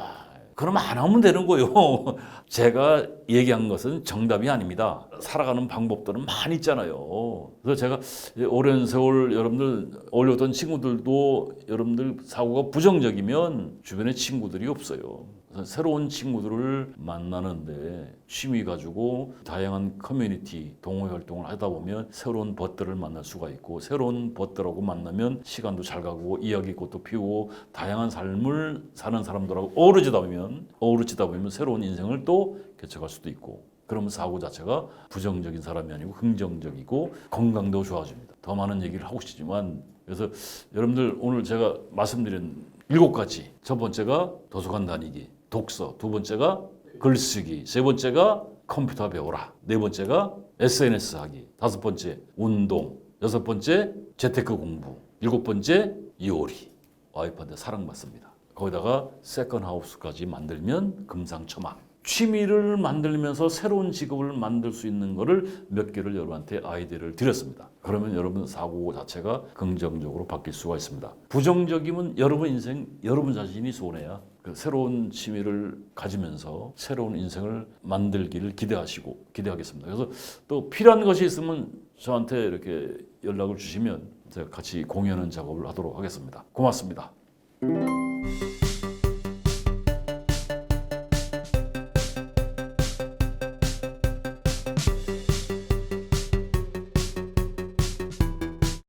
그럼 안 하면 되는 거예요. 제가 얘기한 것은 정답이 아닙니다. 살아가는 방법들은 많이 있잖아요. 그래서 제가 오랜 세월 여러분들 어울렸던 친구들도 여러분들 사고가 부정적이면 주변에 친구들이 없어요. 그래서 새로운 친구들을 만나는데 취미 가지고 다양한 커뮤니티 동호회 활동을 하다 보면 새로운 벗들을 만날 수가 있고 새로운 벗들하고 만나면 시간도 잘 가고 이야기꽃도 피우고 다양한 삶을 사는 사람들하고 어우러지다 보면 새로운 인생을 또 개척할 수도 있고 그러면 사고 자체가 부정적인 사람이 아니고 긍정적이고 건강도 좋아집니다. 더 많은 얘기를 하고 싶지만 그래서 여러분들 오늘 제가 말씀드린 7가지 첫 번째가 도서관 다니기 독서, 2번째가 글쓰기, 3번째가 컴퓨터 배워라, 4번째가 SNS 하기, 5번째 운동, 6번째 재테크 공부, 7번째 요리. 와이프한테 사랑받습니다. 거기다가 세컨하우스까지 만들면 금상첨화. 취미를 만들면서 새로운 직업을 만들 수 있는 거를 몇 개를 여러분한테 아이디어를 드렸습니다. 그러면 여러분 사고 자체가 긍정적으로 바뀔 수가 있습니다. 부정적이면 여러분 인생, 여러분 자신이 손해야. 그 새로운 취미를 가지면서 새로운 인생을 만들기를 기대하겠습니다. 그래서 또 필요한 것이 있으면 저한테 이렇게 연락을 주시면 제가 같이 공유하는 작업을 하도록 하겠습니다. 고맙습니다.